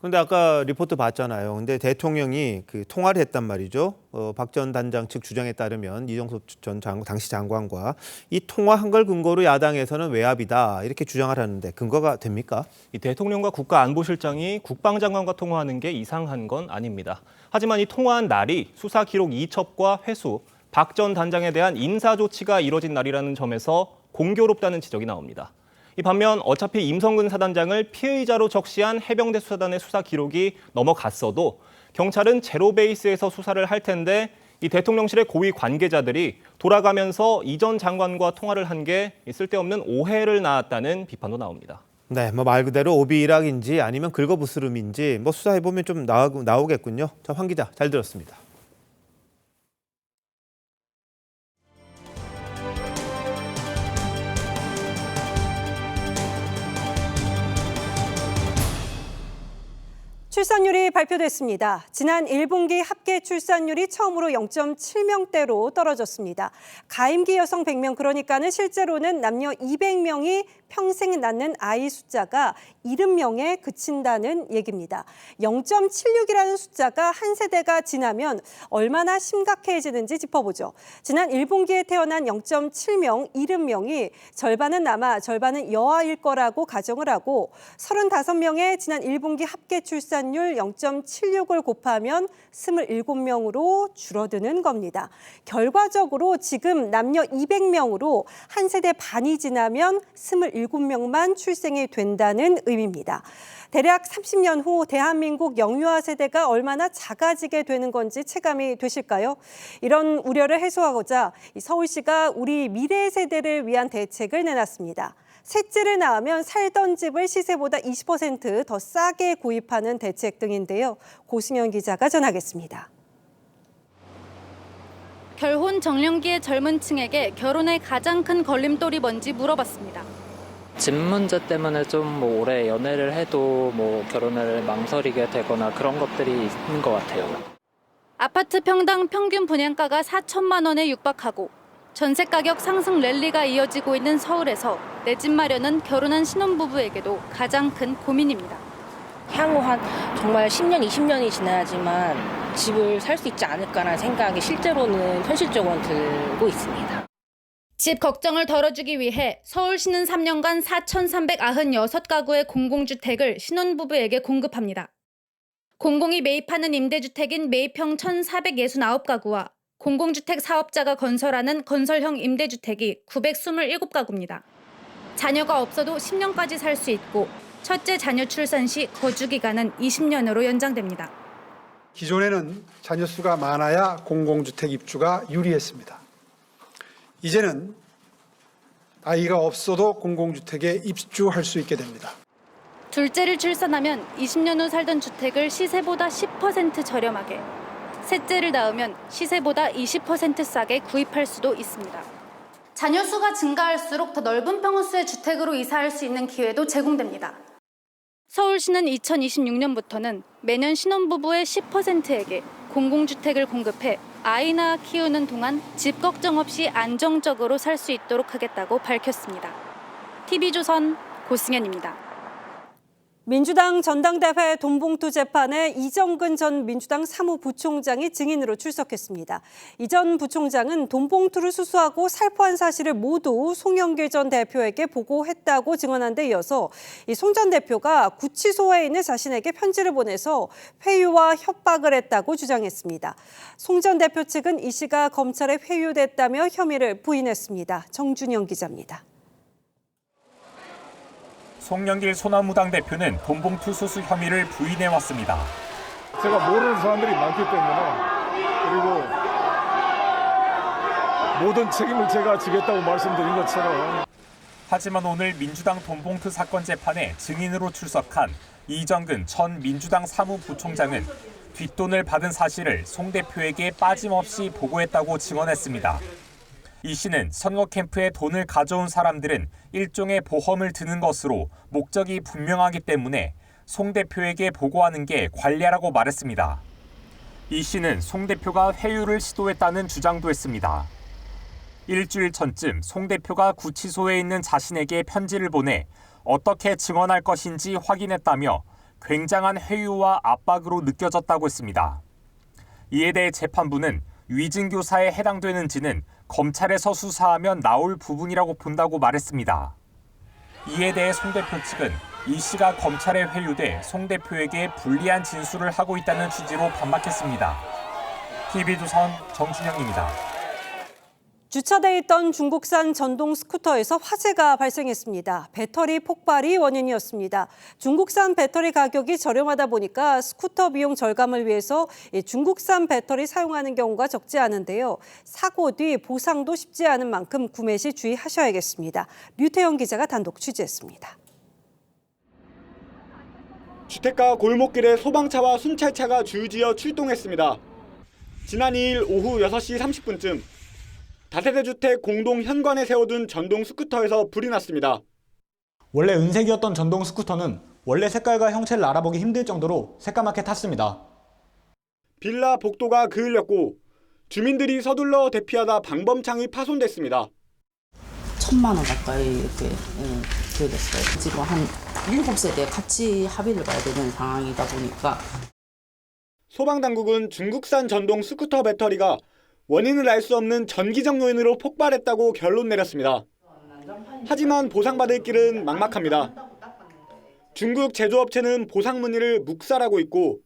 [SPEAKER 1] 근데 아까 리포트 봤잖아요. 근데 대통령이 그 통화를 했단 말이죠. 박 전 단장 측 주장에 따르면 이종섭 전 당시 장관과 이 통화한 걸 근거로 야당에서는 외압이다, 이렇게 주장을 하는데 근거가 됩니까?
[SPEAKER 5] 이 대통령과 국가안보실장이 국방장관과 통화하는 게 이상한 건 아닙니다. 하지만 이 통화한 날이 수사 기록 이첩과 회수, 박 전 단장에 대한 인사 조치가 이뤄진 날이라는 점에서 공교롭다는 지적이 나옵니다. 이 반면 어차피 임성근 사단장을 피의자로 적시한 해병대 수사단의 수사 기록이 넘어갔어도 경찰은 제로 베이스에서 수사를 할 텐데 이 대통령실의 고위 관계자들이 돌아가면서 이 전 장관과 통화를 한 게 쓸데없는 오해를 낳았다는 비판도 나옵니다.
[SPEAKER 1] 네, 뭐 말 그대로 오비일학인지 아니면 긁어부스름인지 뭐 수사해보면 좀 나오겠군요. 자, 황 기자, 잘 들었습니다.
[SPEAKER 6] 출산율이 발표됐습니다. 지난 1분기 합계 출산율이 처음으로 0.7명대로 떨어졌습니다. 가임기 여성 100명, 그러니까는 실제로는 남녀 200명이 평생 낳는 아이 숫자가 70명에 그친다는 얘기입니다. 0.76이라는 숫자가 한 세대가 지나면 얼마나 심각해지는지 짚어보죠. 지난 1분기에 태어난 0.7명, 70명이 절반은 남아 절반은 여아일 거라고 가정을 하고 35명의 지난 1분기 합계 출산율 0.76을 곱하면 27명으로 줄어드는 겁니다. 결과적으로 지금 남녀 200명으로 한 세대 반이 지나면 27명만 출생이 된다는 의미입니다. 대략 30년 후 대한민국 영유아 세대가 얼마나 작아지게 되는 건지 체감이 되실까요? 이런 우려를 해소하고자 서울시가 우리 미래 세대를 위한 대책을 내놨습니다. 셋째를 낳으면 살던 집을 시세보다 20% 더 싸게 구입하는 대책 등인데요. 고승현 기자가 전하겠습니다.
[SPEAKER 8] 결혼 정년기의 젊은 층에게 결혼의 가장 큰 걸림돌이 뭔지 물어봤습니다.
[SPEAKER 9] 집 문제 때문에 좀 오래 연애를 해도 결혼을 망설이게 되거나 그런 것들이 있는 것 같아요.
[SPEAKER 8] 아파트 평당 평균 분양가가 4천만 원에 육박하고 전세 가격 상승 랠리가 이어지고 있는 서울에서 내 집 마련은 결혼한 신혼부부에게도 가장 큰 고민입니다.
[SPEAKER 10] 향후 한 정말 10년, 20년이 지나야지만 집을 살 수 있지 않을까라는 생각이 실제로는 현실적으로 들고 있습니다.
[SPEAKER 8] 집 걱정을 덜어주기 위해 서울시는 3년간 4,396가구의 공공주택을 신혼부부에게 공급합니다. 공공이 매입하는 임대주택인 매입형 1,469가구와 공공주택 사업자가 건설하는 건설형 임대주택이 927가구입니다. 자녀가 없어도 10년까지 살 수 있고 첫째 자녀 출산 시 거주기간은 20년으로 연장됩니다.
[SPEAKER 11] 기존에는 자녀 수가 많아야 공공주택 입주가 유리했습니다. 이제는 아이가 없어도 공공주택에 입주할 수 있게 됩니다.
[SPEAKER 8] 둘째를 출산하면 20년 후 살던 주택을 시세보다 10% 저렴하게, 셋째를 낳으면 시세보다 20% 싸게 구입할 수도 있습니다. 자녀 수가 증가할수록 더 넓은 평수의 주택으로 이사할 수 있는 기회도 제공됩니다. 서울시는 2026년부터는 매년 신혼부부의 10%에게 공공주택을 공급해 아이 낳아 키우는 동안 집 걱정 없이 안정적으로 살 수 있도록 하겠다고 밝혔습니다. TV조선 고승현입니다.
[SPEAKER 6] 민주당 전당대회 돈봉투 재판에 이정근 전 민주당 사무부총장이 증인으로 출석했습니다. 이 전 부총장은 돈봉투를 수수하고 살포한 사실을 모두 송영길 전 대표에게 보고했다고 증언한 데 이어서 송 전 대표가 구치소에 있는 자신에게 편지를 보내서 회유와 협박을 했다고 주장했습니다. 송 전 대표 측은 이 씨가 검찰에 회유됐다며 혐의를 부인했습니다. 정준영 기자입니다.
[SPEAKER 13] 송영길 소나무당 대표는 돈봉투 수수 혐의를 부인해왔습니다.
[SPEAKER 3] 제가 모르는 사람들이 많기 때문에 그리고 모든 책임을 제가 지겠다고 말씀드린 것처럼.
[SPEAKER 13] 하지만 오늘 민주당 돈봉투 사건 재판에 증인으로 출석한 이정근 전 민주당 사무부총장은 뒷돈을 받은 사실을 송 대표에게 빠짐없이 보고했다고 증언했습니다. 이 씨는 선거 캠프에 돈을 가져온 사람들은 일종의 보험을 드는 것으로 목적이 분명하기 때문에 송 대표에게 보고하는 게 관례라고 말했습니다. 이 씨는 송 대표가 회유를 시도했다는 주장도 했습니다. 일주일 전쯤 송 대표가 구치소에 있는 자신에게 편지를 보내 어떻게 증언할 것인지 확인했다며 굉장한 회유와 압박으로 느껴졌다고 했습니다. 이에 대해 재판부는 위증교사에 해당되는지는 검찰에서 수사하면 나올 부분이라고 본다고 말했습니다. 이에 대해 송 대표 측은 이 씨가 검찰에 회유돼 송 대표에게 불리한 진술을 하고 있다는 취지로 반박했습니다. TV조선 정준영입니다.
[SPEAKER 6] 주차돼 있던 중국산 전동 스쿠터에서 화재가 발생했습니다. 배터리 폭발이 원인이었습니다. 중국산 배터리 가격이 저렴하다 보니까 스쿠터 비용 절감을 위해서 중국산 배터리 사용하는 경우가 적지 않은데요. 사고 뒤 보상도 쉽지 않은 만큼 구매 시 주의하셔야겠습니다. 류태영 기자가 단독 취재했습니다.
[SPEAKER 14] 주택가 골목길에 소방차와 순찰차가 줄지어 출동했습니다. 지난 2일 오후 6시 30분쯤 다세대 주택 공동 현관에 세워둔 전동 스쿠터에서 불이 났습니다.
[SPEAKER 28] 원래 은색이었던 전동 스쿠터는
[SPEAKER 14] 원래 색깔과 형체를 알아보기 힘들 정도로 새까맣게 탔습니다. 빌라 복도가 그을렸고 주민들이 서둘러 대피하다 방범창이 파손됐습니다.
[SPEAKER 12] 1,000만 원 가까이 이렇게 들어갔어요. 지금 한 7세대 같이 합의를 봐야 되는 상황이다 보니까.
[SPEAKER 14] 소방당국은 중국산 전동 스쿠터 배터리가 원인을 알 수 없는 전기적 요인으로 폭발했다고 결론 내렸습니다. 하지만 보상받을 길은 막막합니다. 중국 제조업체는 보상 문의를 묵살하고 있고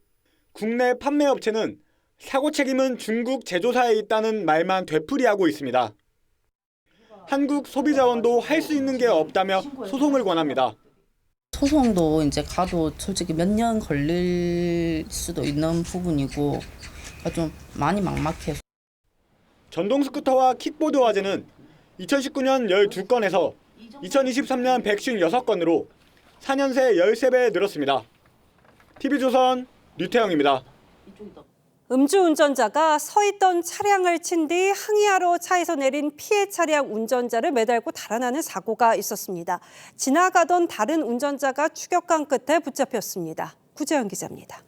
[SPEAKER 14] 국내 판매업체는 사고 책임은 중국 제조사에 있다는 말만 되풀이하고 있습니다. 한국 소비자원도 할 수 있는 게 없다며 소송을 권합니다.
[SPEAKER 12] 소송도 이제 가도 솔직히 몇 년 걸릴 수도 있는 부분이고 좀 많이 막막해서.
[SPEAKER 14] 전동 스쿠터와 킥보드 화재는 2019년 12건에서 2023년 156건으로 4년 새 13배 늘었습니다. TV조선 류태영입니다.
[SPEAKER 6] 음주운전자가 서 있던 차량을 친 뒤 항의하러 차에서 내린 피해 차량 운전자를 매달고 달아나는 사고가 있었습니다. 지나가던 다른 운전자가 추격한 끝에 붙잡혔습니다. 구재현 기자입니다.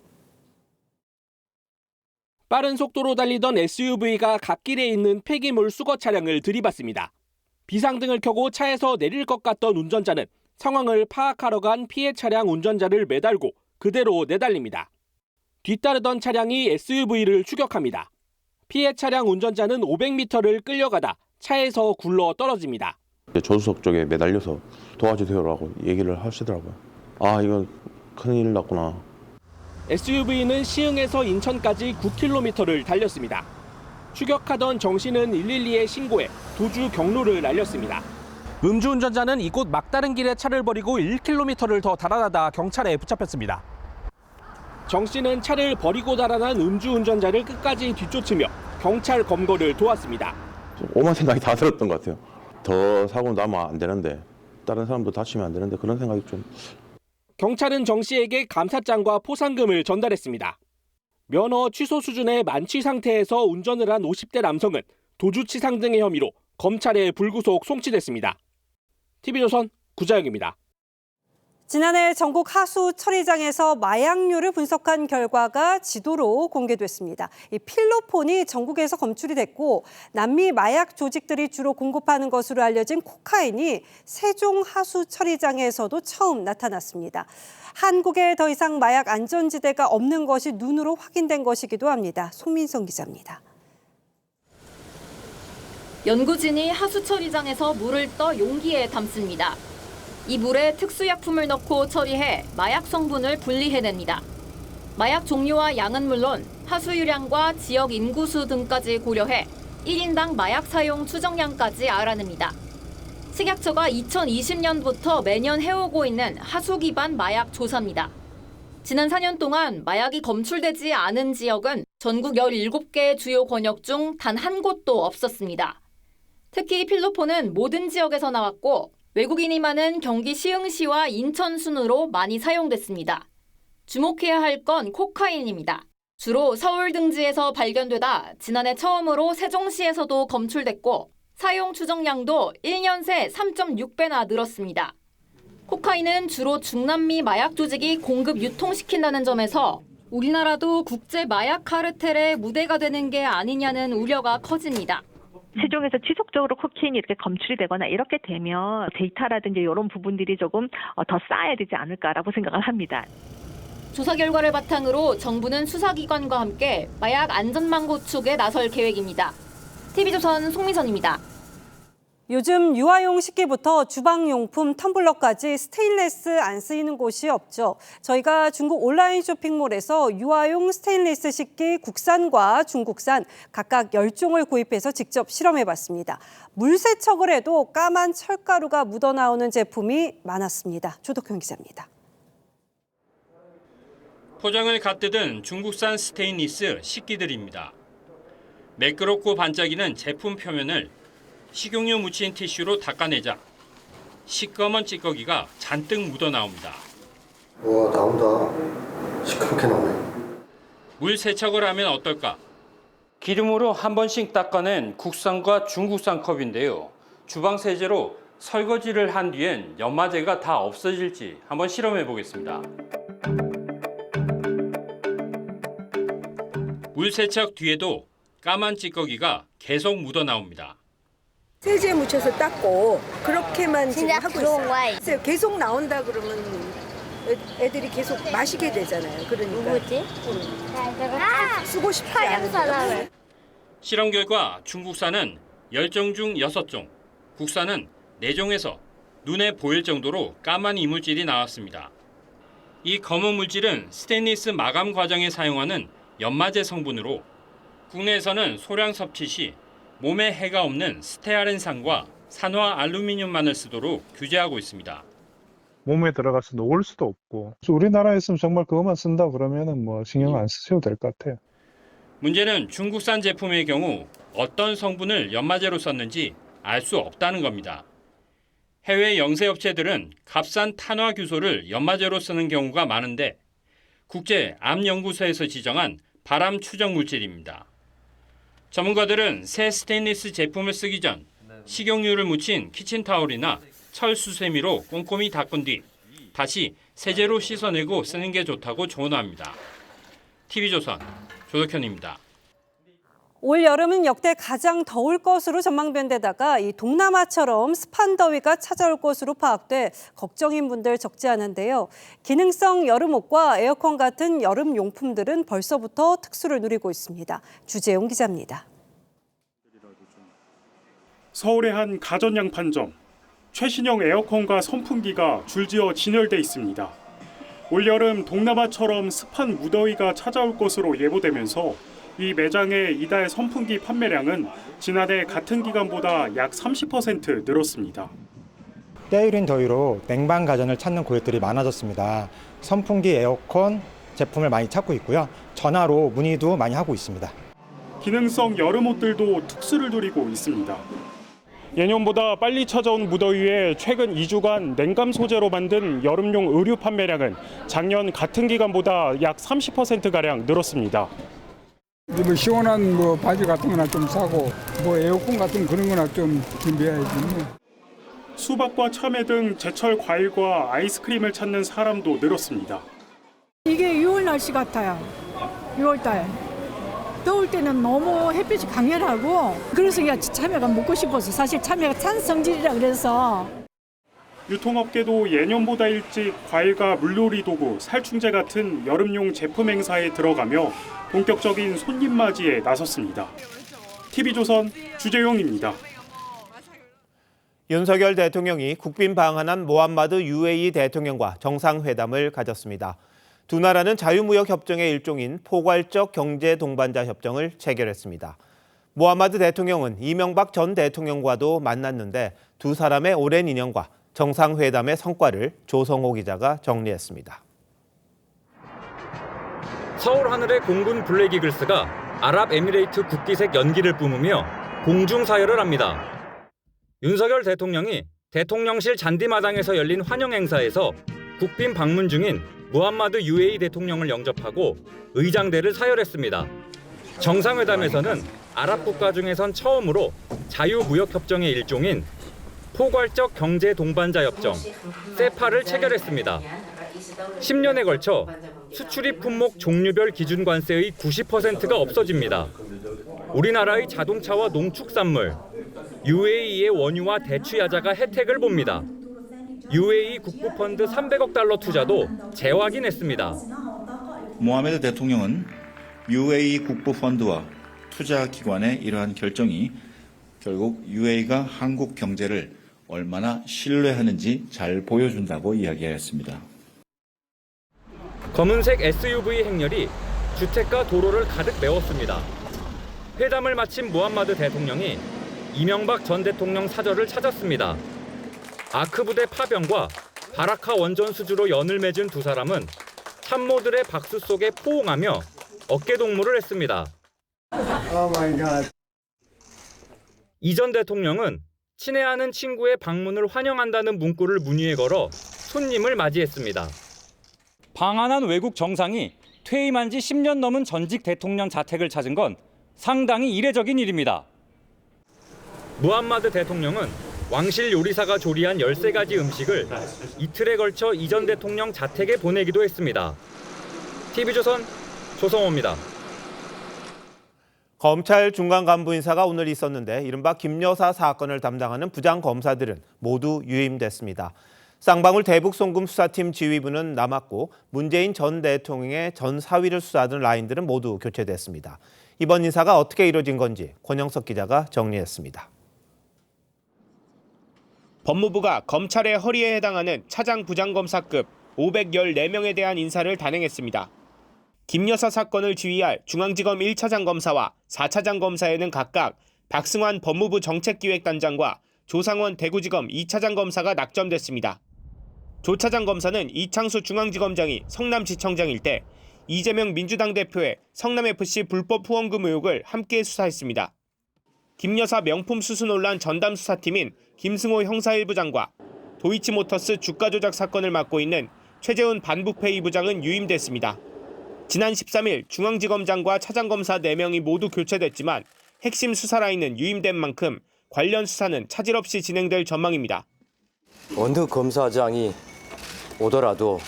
[SPEAKER 15] 빠른 속도로 달리던 SUV가 갓길에 있는 폐기물 수거 차량을 들이받습니다. 비상등을 켜고 차에서 내릴 것 같던 운전자는 상황을 파악하러 간 피해 차량 운전자를 매달고 그대로 내달립니다. 뒤따르던 차량이 SUV를 추격합니다. 피해 차량 운전자는 500m를 끌려가다 차에서 굴러 떨어집니다.
[SPEAKER 16] 조수석 쪽에 매달려서 도와주세요라고 얘기를 하시더라고요. 아, 이건 큰일 났구나.
[SPEAKER 15] SUV는 시흥에서 인천까지 9km를 달렸습니다. 추격하던 정 씨는 112에 신고해 도주 경로를 알렸습니다. 음주운전자는 이곳 막다른 길에 차를 버리고 1km를 더 달아나다 경찰에 붙잡혔습니다. 정 씨는 차를 버리고 달아난 음주운전자를 끝까지 뒤쫓으며 경찰 검거를 도왔습니다.
[SPEAKER 16] 오만 생각이 다 들었던 것 같아요. 더 사고 나면 안 되는데, 다른 사람도 다치면 안 되는데 그런 생각이 좀.
[SPEAKER 15] 경찰은 정 씨에게 감사장과 포상금을 전달했습니다. 면허 취소 수준의 만취 상태에서 운전을 한 50대 남성은 도주치상 등의 혐의로 검찰에 불구속 송치됐습니다. TV조선 구자영입니다.
[SPEAKER 6] 지난해 전국 하수 처리장에서 마약류를 분석한 결과가 지도로 공개됐습니다. 이 필로폰이 전국에서 검출이 됐고 남미 마약 조직들이 주로 공급하는 것으로 알려진 코카인이 세종 하수 처리장에서도 처음 나타났습니다. 한국에 더 이상 마약 안전지대가 없는 것이 눈으로 확인된 것이기도 합니다. 송민성 기자입니다.
[SPEAKER 17] 연구진이 하수 처리장에서 물을 떠 용기에 담습니다. 이 물에 특수약품을 넣고 처리해 마약 성분을 분리해냅니다. 마약 종류와 양은 물론 하수유량과 지역 인구수 등까지 고려해 1인당 마약 사용 추정량까지 알아냅니다. 식약처가 2020년부터 매년 해오고 있는 하수 기반 마약 조사입니다. 지난 4년 동안 마약이 검출되지 않은 지역은 전국 17개 주요 권역 중 단 한 곳도 없었습니다. 특히 필로폰은 모든 지역에서 나왔고 외국인이 많은 경기 시흥시와 인천 순으로 많이 사용됐습니다. 주목해야 할 건 코카인입니다. 주로 서울 등지에서 발견되다 지난해 처음으로 세종시에서도 검출됐고 사용 추정량도 1년 새 3.6배나 늘었습니다. 코카인은 주로 중남미 마약 조직이 공급 유통시킨다는 점에서 우리나라도 국제 마약 카르텔의 무대가 되는 게 아니냐는 우려가 커집니다.
[SPEAKER 18] 세종에서 지속적으로 코카인이 이렇게 검출이 되거나 이렇게 되면 데이터라든지 이런 부분들이 조금 더 쌓아야 되지 않을까라고 생각을 합니다.
[SPEAKER 17] 조사 결과를 바탕으로 정부는 수사기관과 함께 마약 안전망 구축에 나설 계획입니다. TV조선 송미선입니다.
[SPEAKER 6] 요즘 유아용 식기부터 주방용품, 텀블러까지 스테인리스 안 쓰이는 곳이 없죠. 저희가 중국 온라인 쇼핑몰에서 유아용 스테인리스 식기 국산과 중국산 각각 10종을 구입해서 직접 실험해봤습니다. 물세척을 해도 까만 철가루가 묻어나오는 제품이 많았습니다. 조덕현 기자입니다.
[SPEAKER 19] 포장을 갓 뜯은 중국산 스테인리스 식기들입니다. 매끄럽고 반짝이는 제품 표면을 식용유 묻힌 티슈로 닦아내자 시꺼먼 찌꺼기가 잔뜩 묻어나옵니다.
[SPEAKER 22] 와, 나온다. 시커멓게 나오네.
[SPEAKER 19] 물 세척을 하면 어떨까? 기름으로 한 번씩 닦아낸 국산과 중국산 컵인데요. 주방 세제로 설거지를 한 뒤엔 연마제가 다 없어질지 한번 실험해 보겠습니다. 물 세척 뒤에도 까만 찌꺼기가 계속 묻어 나옵니다.
[SPEAKER 4] 세제에 묻혀서 닦고 그렇게만 지금 하고
[SPEAKER 21] 좋은
[SPEAKER 4] 있어요. 계속 나온다 그러면 애들이 계속 마시게 되잖아요. 그러니까
[SPEAKER 21] 누구지?
[SPEAKER 4] 쓰고 싶지 않아요.
[SPEAKER 19] 실험 결과 중국산은 10종 중 6종, 국산은 4종에서 눈에 보일 정도로 까만 이물질이 나왔습니다. 이 검은 물질은 스테인리스 마감 과정에 사용하는 연마제 성분으로 국내에서는 소량 섭취 시 몸에 해가 없는 스테아렌산과 산화 알루미늄만을 쓰도록 규제하고 있습니다.
[SPEAKER 23] 몸에 들어가서 녹을 수도 없고 우리나라에서는 정말 그것만 쓴다 그러면은 뭐 신경 안 쓰셔도 될 것 같아요.
[SPEAKER 19] 문제는 중국산 제품의 경우 어떤 성분을 연마제로 썼는지 알 수 없다는 겁니다. 해외 영세업체들은 값싼 탄화규소를 연마제로 쓰는 경우가 많은데 국제암연구소에서 지정한 발암 추적 물질입니다. 전문가들은 새 스테인리스 제품을 쓰기 전 식용유를 묻힌 키친타올이나 철 수세미로 꼼꼼히 닦은 뒤 다시 세제로 씻어내고 쓰는 게 좋다고 조언합니다. TV조선 조덕현입니다.
[SPEAKER 6] 올 여름은 역대 가장 더울 것으로 전망된데다가 이 동남아처럼 습한 더위가 찾아올 것으로 파악돼 걱정인 분들 적지 않은데요. 기능성 여름옷과 에어컨 같은 여름 용품들은 벌써부터 특수를 누리고 있습니다. 주재용 기자입니다.
[SPEAKER 3] 서울의 한 가전 양판점. 최신형 에어컨과 선풍기가 줄지어 진열돼 있습니다. 올여름 동남아처럼 습한 무더위가 찾아올 것으로 예보되면서 이 매장의 이달 선풍기 판매량은 지난해 같은 기간보다 약 30% 늘었습니다.
[SPEAKER 24] 때이른 더위로 냉방 가전을 찾는 고객들이 많아졌습니다. 선풍기, 에어컨 제품을 많이 찾고 있고요. 전화로 문의도 많이 하고 있습니다.
[SPEAKER 3] 기능성 여름옷들도 특수를 누리고 있습니다. 예년보다 빨리 찾아온 무더위에 최근 2주간 냉감 소재로 만든 여름용 의류 판매량은 작년 같은 기간보다 약 30%가량 늘었습니다.
[SPEAKER 25] 뭐 시원한 뭐 바지 같은 거나 좀 사고 뭐 에어컨 같은 그런 거나 좀 준비해야지.
[SPEAKER 3] 수박과 참외 등 제철 과일과 아이스크림을 찾는 사람도 늘었습니다.
[SPEAKER 26] 이게 6월 날씨 같아요. 6월 달. 더울 때는 너무 햇빛이 강렬하고 그래서 그냥 참외가 먹고 싶어서 사실 참외가 찬 성질이라 그래서.
[SPEAKER 3] 유통업계도 예년보다 일찍 과일과 물놀이 도구, 살충제 같은 여름용 제품 행사에 들어가며 본격적인 손님 맞이에 나섰습니다. TV조선 주재용입니다.
[SPEAKER 1] 윤석열 대통령이 국빈 방한한 모함마드 UAE 대통령과 정상회담을 가졌습니다. 두 나라는 자유무역 협정의 일종인 포괄적 경제 동반자 협정을 체결했습니다. 모함마드 대통령은 이명박 전 대통령과도 만났는데 두 사람의 오랜 인연과 정상회담의 성과를 조성호 기자가 정리했습니다.
[SPEAKER 27] 서울 하늘의 공군 블랙이글스가 아랍에미레이트 국기색 연기를 뿜으며 공중사열을 합니다. 윤석열 대통령이 대통령실 잔디마당에서 열린 환영 행사에서 국빈 방문 중인 무함마드 UAE 대통령을 영접하고 의장대를 사열했습니다. 정상회담에서는 아랍 국가 중에선 처음으로 자유무역협정의 일종인 포괄적 경제 동반자 협정, 세파를 체결했습니다. 10년에 걸쳐 수출입 품목 종류별 기준 관세의 90%가 없어집니다. 우리나라의 자동차와 농축산물, UAE의 원유와 대추야자가 혜택을 봅니다. UAE 국부펀드 300억 달러 투자도 재확인했습니다.
[SPEAKER 28] 모하메드 대통령은 UAE 국부펀드와 투자기관의 이러한 결정이 결국 UAE가 한국 경제를 얼마나 신뢰하는지 잘 보여준다고 이야기하였습니다.
[SPEAKER 27] 검은색 SUV 행렬이 주택가 도로를 가득 메웠습니다. 회담을 마친 무함마드 대통령이 이명박 전 대통령 사저를 찾았습니다. 아크부대 파병과 바라카 원전 수주로 연을 맺은 두 사람은 참모들의 박수 속에 포옹하며 어깨동무를 했습니다. 이 전 대통령은 친애하는 친구의 방문을 환영한다는 문구를 문위에 걸어 손님을 맞이했습니다. 방한한 외국 정상이 퇴임한 지 10년 넘은 전직 대통령 자택을 찾은 건 상당히 이례적인 일입니다. 무함마드 대통령은 왕실 요리사가 조리한 13가지 음식을 이틀에 걸쳐 이 전 대통령 자택에 보내기도 했습니다. TV조선 조성호입니다.
[SPEAKER 1] 검찰 중간 간부 인사가 오늘 있었는데 이른바 김 여사 사건을 담당하는 부장검사들은 모두 유임됐습니다. 쌍방울 대북송금 수사팀 지휘부는 남았고 문재인 전 대통령의 전 사위를 수사하던 라인들은 모두 교체됐습니다. 이번 인사가 어떻게 이루어진 건지 권영석 기자가 정리했습니다.
[SPEAKER 15] 법무부가 검찰의 허리에 해당하는 차장 부장검사급 514명에 대한 인사를 단행했습니다. 김 여사 사건을 지휘할 중앙지검 1차장 검사와 4차장 검사에는 각각 박승환 법무부 정책기획단장과 조상원 대구지검 2차장 검사가 낙점됐습니다. 조 차장 검사는 이창수 중앙지검장이 성남지청장일 때 이재명 민주당 대표의 성남FC 불법 후원금 의혹을 함께 수사했습니다. 김 여사 명품 수수 논란 전담 수사팀인 김승호 형사 1부장과 도이치모터스 주가 조작 사건을 맡고 있는 최재훈 반부패 2부장은 유임됐습니다. 지난 13일 중앙지검장과 차장검사 4명이 모두 교체됐지만 핵심 수사 라인은 유임된 만큼 관련 수사는 차질 없이 진행될 전망입니다.
[SPEAKER 2] 어느 검사장이 오더라도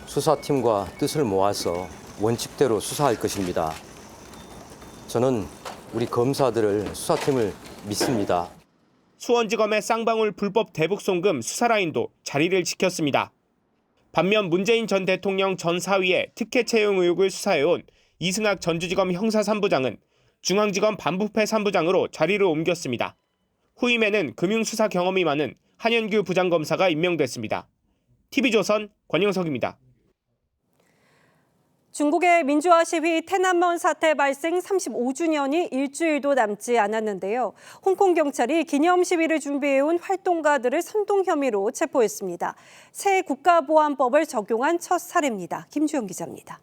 [SPEAKER 2] 수사팀과 뜻을 모아서 원칙대로 수사할 것입니다. 저는 우리 검사들을 수사팀을 믿습니다.
[SPEAKER 15] 수원지검의 쌍방울 불법 대북송금 수사 라인도 자리를 지켰습니다. 반면 문재인 전 대통령 전 사위의 특혜 채용 의혹을 수사해온 이승학 전주지검 형사 3부장은 중앙지검 반부패 3부장으로 자리를 옮겼습니다. 후임에는 금융수사 경험이 많은 한현규 부장검사가 임명됐습니다. TV조선 권영석입니다.
[SPEAKER 6] 중국의 민주화 시위天安문 사태 발생 35주년이 일주일도 남지 않았는데요. 홍콩 경찰이 기념 시위를 준비해온 활동가들을 선동 혐의로 체포했습니다. 새 국가보안법을 적용한 첫 사례입니다. 김주영 기자입니다.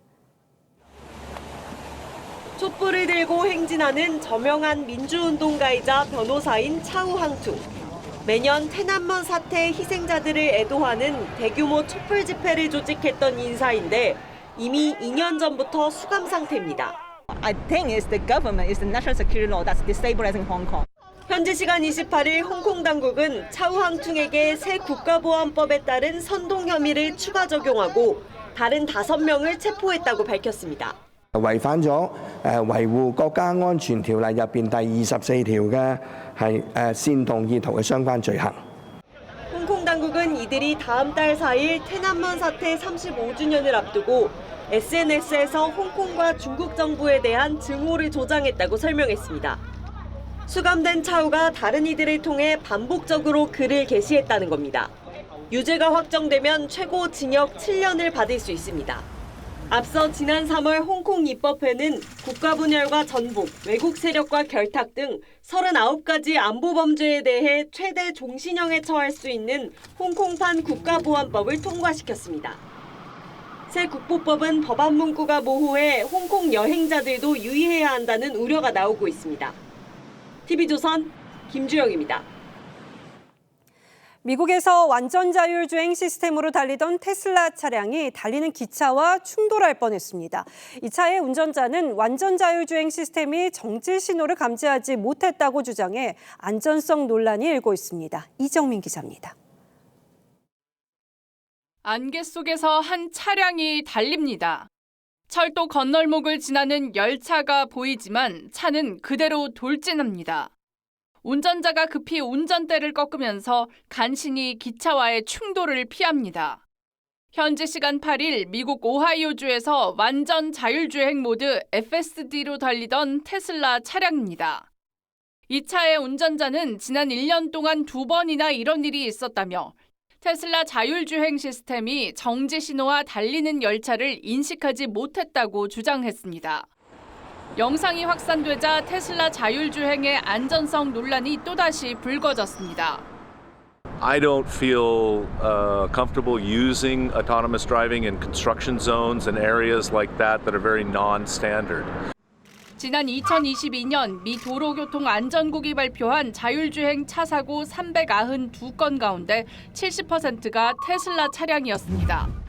[SPEAKER 5] 촛불을 들고 행진하는 저명한 민주운동가이자 변호사인 차우항투. 매년天安문 사태 희생자들을 애도하는 대규모 촛불 집회를 조직했던 인사인데 이미 2년 전부터 수감 상태입니다.
[SPEAKER 7] I think it's the government, it's the national security law that's destabilizing Hong Kong.
[SPEAKER 5] 현지 시간 28일 홍콩 당국은 차우항퉁에게 새 국가보안법에 따른 선동 혐의를 추가 적용하고 다른 5명을 체포했다고 밝혔습니다.
[SPEAKER 9] 違反咗維護國家安全條例入邊第24條嘅係煽動意圖嘅相關罪行。
[SPEAKER 5] 홍콩 당국은 이들이 다음 달 4일天安문 사태 35주년을 앞두고 SNS에서 홍콩과 중국 정부에 대한 증오를 조장했다고 설명했습니다. 수감된 차우가 다른 이들을 통해 반복적으로 글을 게시했다는 겁니다. 유죄가 확정되면 최고 징역 7년을 받을 수 있습니다. 앞서 지난 3월 홍콩 입법회는 국가분열과 전복, 외국 세력과 결탁 등 39가지 안보 범죄에 대해 최대 종신형에 처할 수 있는 홍콩판 국가보안법을 통과시켰습니다. 새 국보법은 법안 문구가 모호해 홍콩 여행자들도 유의해야 한다는 우려가 나오고 있습니다. TV조선 김주영입니다.
[SPEAKER 6] 미국에서 완전 자율주행 시스템으로 달리던 테슬라 차량이 달리는 기차와 충돌할 뻔했습니다. 이 차의 운전자는 완전 자율주행 시스템이 정지 신호를 감지하지 못했다고 주장해 안전성 논란이 일고 있습니다. 이정민 기자입니다.
[SPEAKER 10] 안개 속에서 한 차량이 달립니다. 철도 건널목을 지나는 열차가 보이지만 차는 그대로 돌진합니다. 운전자가 급히 운전대를 꺾으면서 간신히 기차와의 충돌을 피합니다. 현지 시간 8일 미국 오하이오주에서 완전 자율주행 모드 FSD로 달리던 테슬라 차량입니다. 이 차의 운전자는 지난 1년 동안 2번이나 이런 일이 있었다며 테슬라 자율주행 시스템이 정지 신호와 달리는 열차를 인식하지 못했다고 주장했습니다. 영상이 확산되자 테슬라 자율주행의 안전성 논란이 또다시 불거졌습니다.
[SPEAKER 11] I don't feel comfortable using autonomous driving in construction zones and areas like that that are very non-standard.
[SPEAKER 10] 지난 2022년 미 도로교통안전국이 발표한 자율주행 차 사고 392건 가운데 70%가 테슬라 차량이었습니다.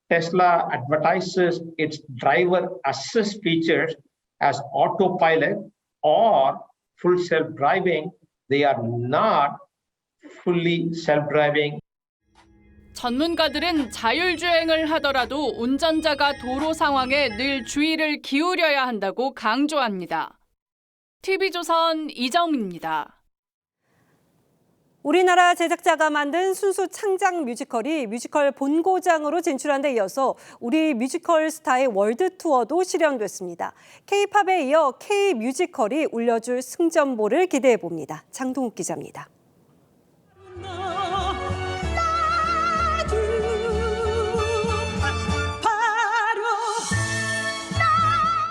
[SPEAKER 20] Tesla advertises its driver assist features as autopilot or full self-driving they are not fully self-driving.
[SPEAKER 10] 전문가들은 자율주행을 하더라도 운전자가 도로 상황에 늘 주의를 기울여야 한다고 강조합니다. TV조선 이정입니다.
[SPEAKER 6] 우리나라 제작자가 만든 순수 창작 뮤지컬이 뮤지컬 본고장으로 진출한 데 이어서 우리 뮤지컬 스타의 월드 투어도 실현됐습니다. K-팝에 이어 K-뮤지컬이 울려줄 승전보를 기대해 봅니다. 장동욱 기자입니다.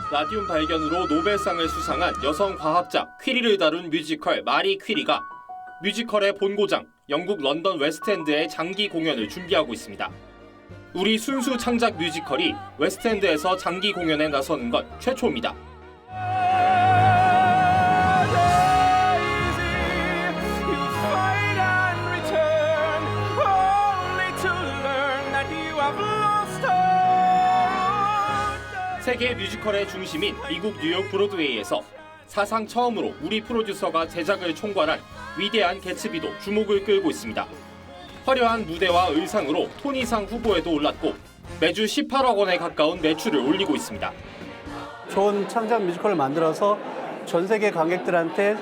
[SPEAKER 15] 라디움 발견으로 노벨상을 수상한 여성 과학자 퀴리를 다룬 뮤지컬 마리 퀴리가 뮤지컬의 본고장 영국 런던 웨스트엔드의 장기 공연을 준비하고 있습니다. 우리 순수 창작 뮤지컬이 웨스트엔드에서 장기 공연에 나서는 건 최초입니다. 세계 뮤지컬의 중심인 미국 뉴욕 브로드웨이에서 사상 처음으로 우리 프로듀서가 제작을 총괄한 위대한 개츠비도 주목을 끌고 있습니다. 화려한 무대와 의상으로 토니상 후보에도 올랐고 매주 18억 원에 가까운 매출을 올리고 있습니다.
[SPEAKER 8] 좋은 창작 뮤지컬을 만들어서 전 세계 관객들한테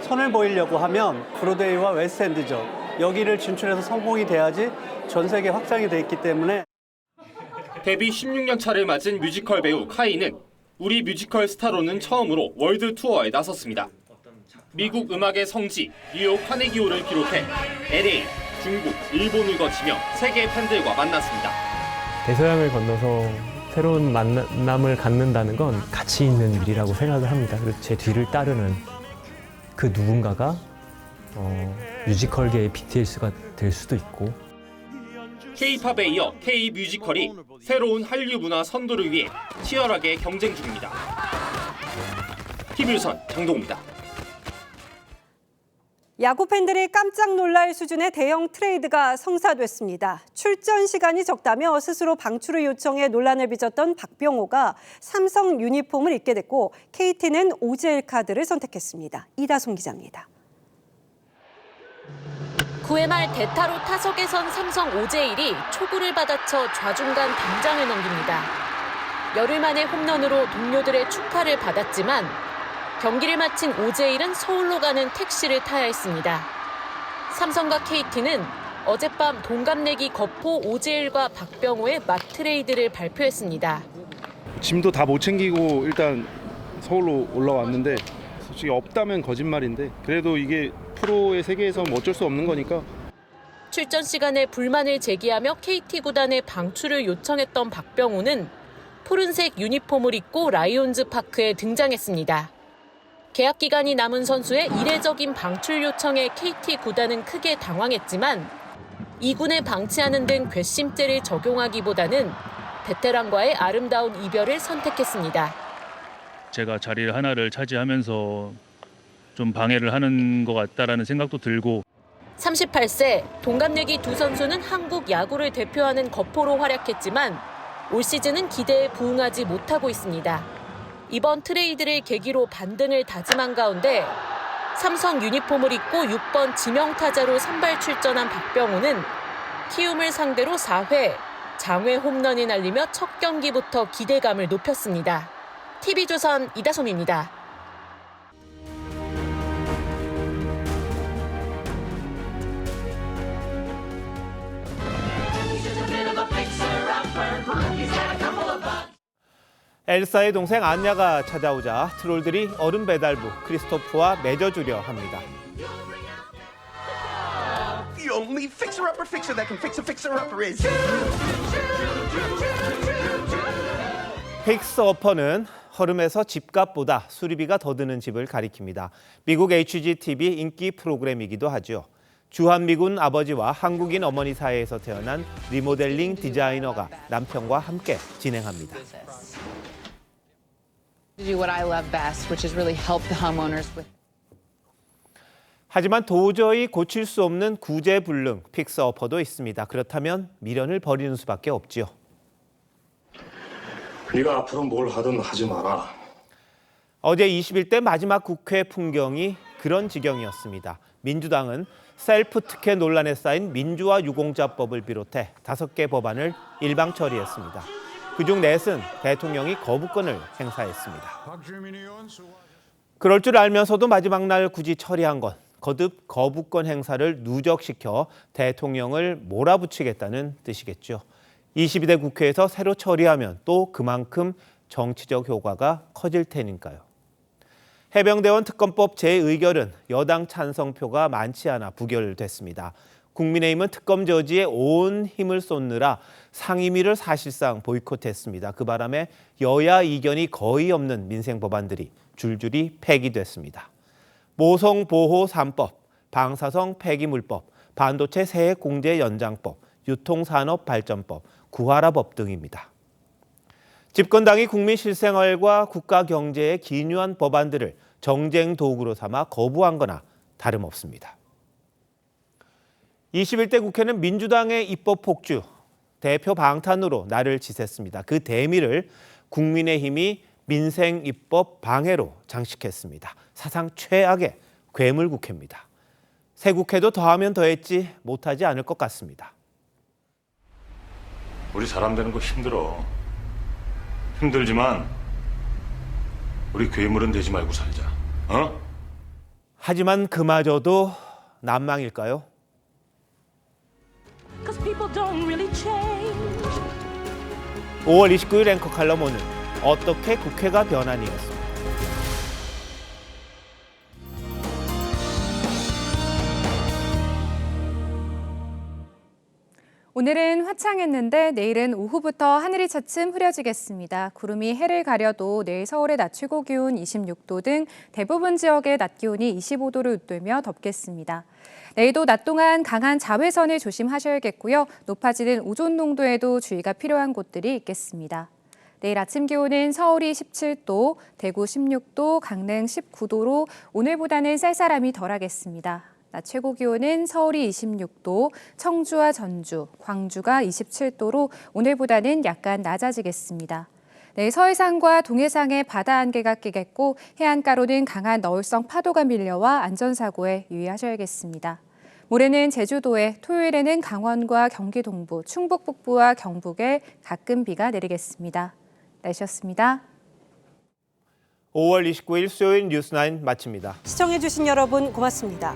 [SPEAKER 8] 선을 보이려고 하면 브로드웨이와 웨스트엔드죠. 여기를 진출해서 성공이 돼야지 전 세계 확장이 돼 있기 때문에.
[SPEAKER 15] 데뷔 16년 차를 맞은 뮤지컬 배우 카이는 우리 뮤지컬 스타로는 처음으로 월드 투어에 나섰습니다. 미국 음악의 성지 뉴욕 카네기홀을 비롯해 LA, 중국, 일본을 거치며 세계 팬들과 만났습니다.
[SPEAKER 12] 대서양을 건너서 새로운 만남을 갖는다는 건 가치 있는 일이라고 생각을 합니다. 그래서 제 뒤를 따르는 그 누군가가 뮤지컬계의 BTS가 될 수도 있고.
[SPEAKER 15] K-팝에 이어 K-뮤지컬이 새로운 한류 문화 선도를 위해 치열하게 경쟁 중입니다. TV조선 장동우입니다.
[SPEAKER 6] 야구 팬들이 깜짝 놀랄 수준의 대형 트레이드가 성사됐습니다. 출전 시간이 적다며 스스로 방출을 요청해 논란을 빚었던 박병호가 삼성 유니폼을 입게 됐고 KT는 OJL 카드를 선택했습니다. 이다솜 기자입니다.
[SPEAKER 13] 9회 말 대타로 타석에 선 삼성 OJL이 초구를 받아쳐 좌중간 담장을 넘깁니다. 열흘 만에 홈런으로 동료들의 축하를 받았지만 경기를 마친 OJL은 서울로 가는 택시를 타야 했습니다. 삼성과 KT는 어젯밤 동갑내기 거포 OJL과 박병호의 맞트레이드를 발표했습니다.
[SPEAKER 14] 짐도 다 못 챙기고 일단 서울로 올라왔는데 솔직히 없다면 거짓말인데 그래도 이게 프로의 세계에서 뭐 어쩔 수 없는 거니까.
[SPEAKER 13] 출전 시간에 불만을 제기하며 KT 구단에 방출을 요청했던 박병호는 푸른색 유니폼을 입고 라이온즈 파크에 등장했습니다. 계약 기간이 남은 선수의 이례적인 방출 요청에 KT 구단은 크게 당황했지만 2군에 방치하는 등 괘씸죄를 적용하기보다는 베테랑과의 아름다운 이별을 선택했습니다.
[SPEAKER 16] 제가 자리를 하나를 차지하면서 좀 방해를 하는 것 같다라는 생각도 들고.
[SPEAKER 13] 38세 동갑내기 두 선수는 한국 야구를 대표하는 거포로 활약했지만 올 시즌은 기대에 부응하지 못하고 있습니다. 이번 트레이드를 계기로 반등을 다짐한 가운데 삼성 유니폼을 입고 6번 지명타자로 선발 출전한 박병호는 키움을 상대로 4회 장외 홈런이 날리며 첫 경기부터 기대감을 높였습니다. TV조선 이다솜입니다.
[SPEAKER 1] 엘사의 동생 안냐가 찾아오자 트롤들이 얼음 배달부 크리스토프와 맺어주려 합니다.
[SPEAKER 17] The only fixer-upper fixer that can fix a fixer-upper is.
[SPEAKER 1] 픽스어퍼는 허름에서 집값보다 수리비가 더 드는 집을 가리킵니다. 미국 HGTV 인기 프로그램이기도 하죠. 주한미군 아버지와 한국인 어머니 사이에서 태어난 리모델링 디자이너가 남편과 함께 진행합니다.
[SPEAKER 18] Do what I love best, which is really help the homeowners with.
[SPEAKER 1] 하지만 도저히 고칠 수 없는 구제불능 픽스어퍼도 있습니다. 그렇다면 미련을 버리는 수밖에 없지요.
[SPEAKER 21] 네가 앞으로 뭘 하든 하지 마라.
[SPEAKER 1] 어제 21대 마지막 국회 풍경이 그런 지경이었습니다. 민주당은 셀프 특혜 논란에 쌓인 민주화 유공자법을 비롯해 5개 법안을 일방 처리했습니다. 그중 넷은 대통령이 거부권을 행사했습니다. 그럴 줄 알면서도 마지막 날 굳이 처리한 건 거듭 거부권 행사를 누적시켜 대통령을 몰아붙이겠다는 뜻이겠죠. 22대 국회에서 새로 처리하면 또 그만큼 정치적 효과가 커질 테니까요. 해병대원 특검법 재의결은 여당 찬성표가 많지 않아 부결됐습니다. 국민의힘은 특검 저지에 온 힘을 쏟느라 상임위를 사실상 보이콧했습니다. 그 바람에 여야 이견이 거의 없는 민생 법안들이 줄줄이 폐기됐습니다. 모성보호 3법, 방사성 폐기물법, 반도체 세액 공제 연장법, 유통산업발전법, 구하라법 등입니다. 집권당이 국민 실생활과 국가 경제에 기묘한 법안들을 정쟁 도구로 삼아 거부한 거나 다름없습니다. 21대 국회는 민주당의 입법 폭주, 대표 방탄으로 날을 지샜습니다. 그 대미를 국민의힘이 민생 입법 방해로 장식했습니다. 사상 최악의 괴물국회입니다. 새 국회도 더하면 더했지 못하지 않을 것 같습니다.
[SPEAKER 4] 우리 사람 되는 거 힘들어. 힘들지만 우리 괴물은 되지 말고 살자. 어?
[SPEAKER 1] 하지만 그마저도 난망일까요? 5월 29일 앵커 칼럼 오늘 어떻게 국회가 변하니였습니다.
[SPEAKER 19] 오늘은 화창했는데 내일은 오후부터 하늘이 차츰 흐려지겠습니다. 구름이 해를 가려도 내일 서울의 낮 최고 기온 26도 등 대부분 지역의 낮 기온이 25도를 웃돌며 덥겠습니다. 내일도 낮 동안 강한 자외선을 조심하셔야겠고요. 높아지는 오존 농도에도 주의가 필요한 곳들이 있겠습니다. 내일 아침 기온은 서울이 17도, 대구 16도, 강릉 19도로 오늘보다는 쌀쌀함이 덜하겠습니다. 낮 최고 기온은 서울이 26도, 청주와 전주, 광주가 27도로 오늘보다는 약간 낮아지겠습니다. 내일 서해상과 동해상에 바다 안개가 끼겠고 해안가로는 강한 너울성 파도가 밀려와 안전사고에 유의하셔야겠습니다. 모레는 제주도에, 토요일에는 강원과 경기 동부, 충북 북부와 경북에 가끔 비가 내리겠습니다. 날씨였습니다.
[SPEAKER 1] 5월 29일 수요일 뉴스9 마칩니다.
[SPEAKER 6] 시청해주신 여러분 고맙습니다.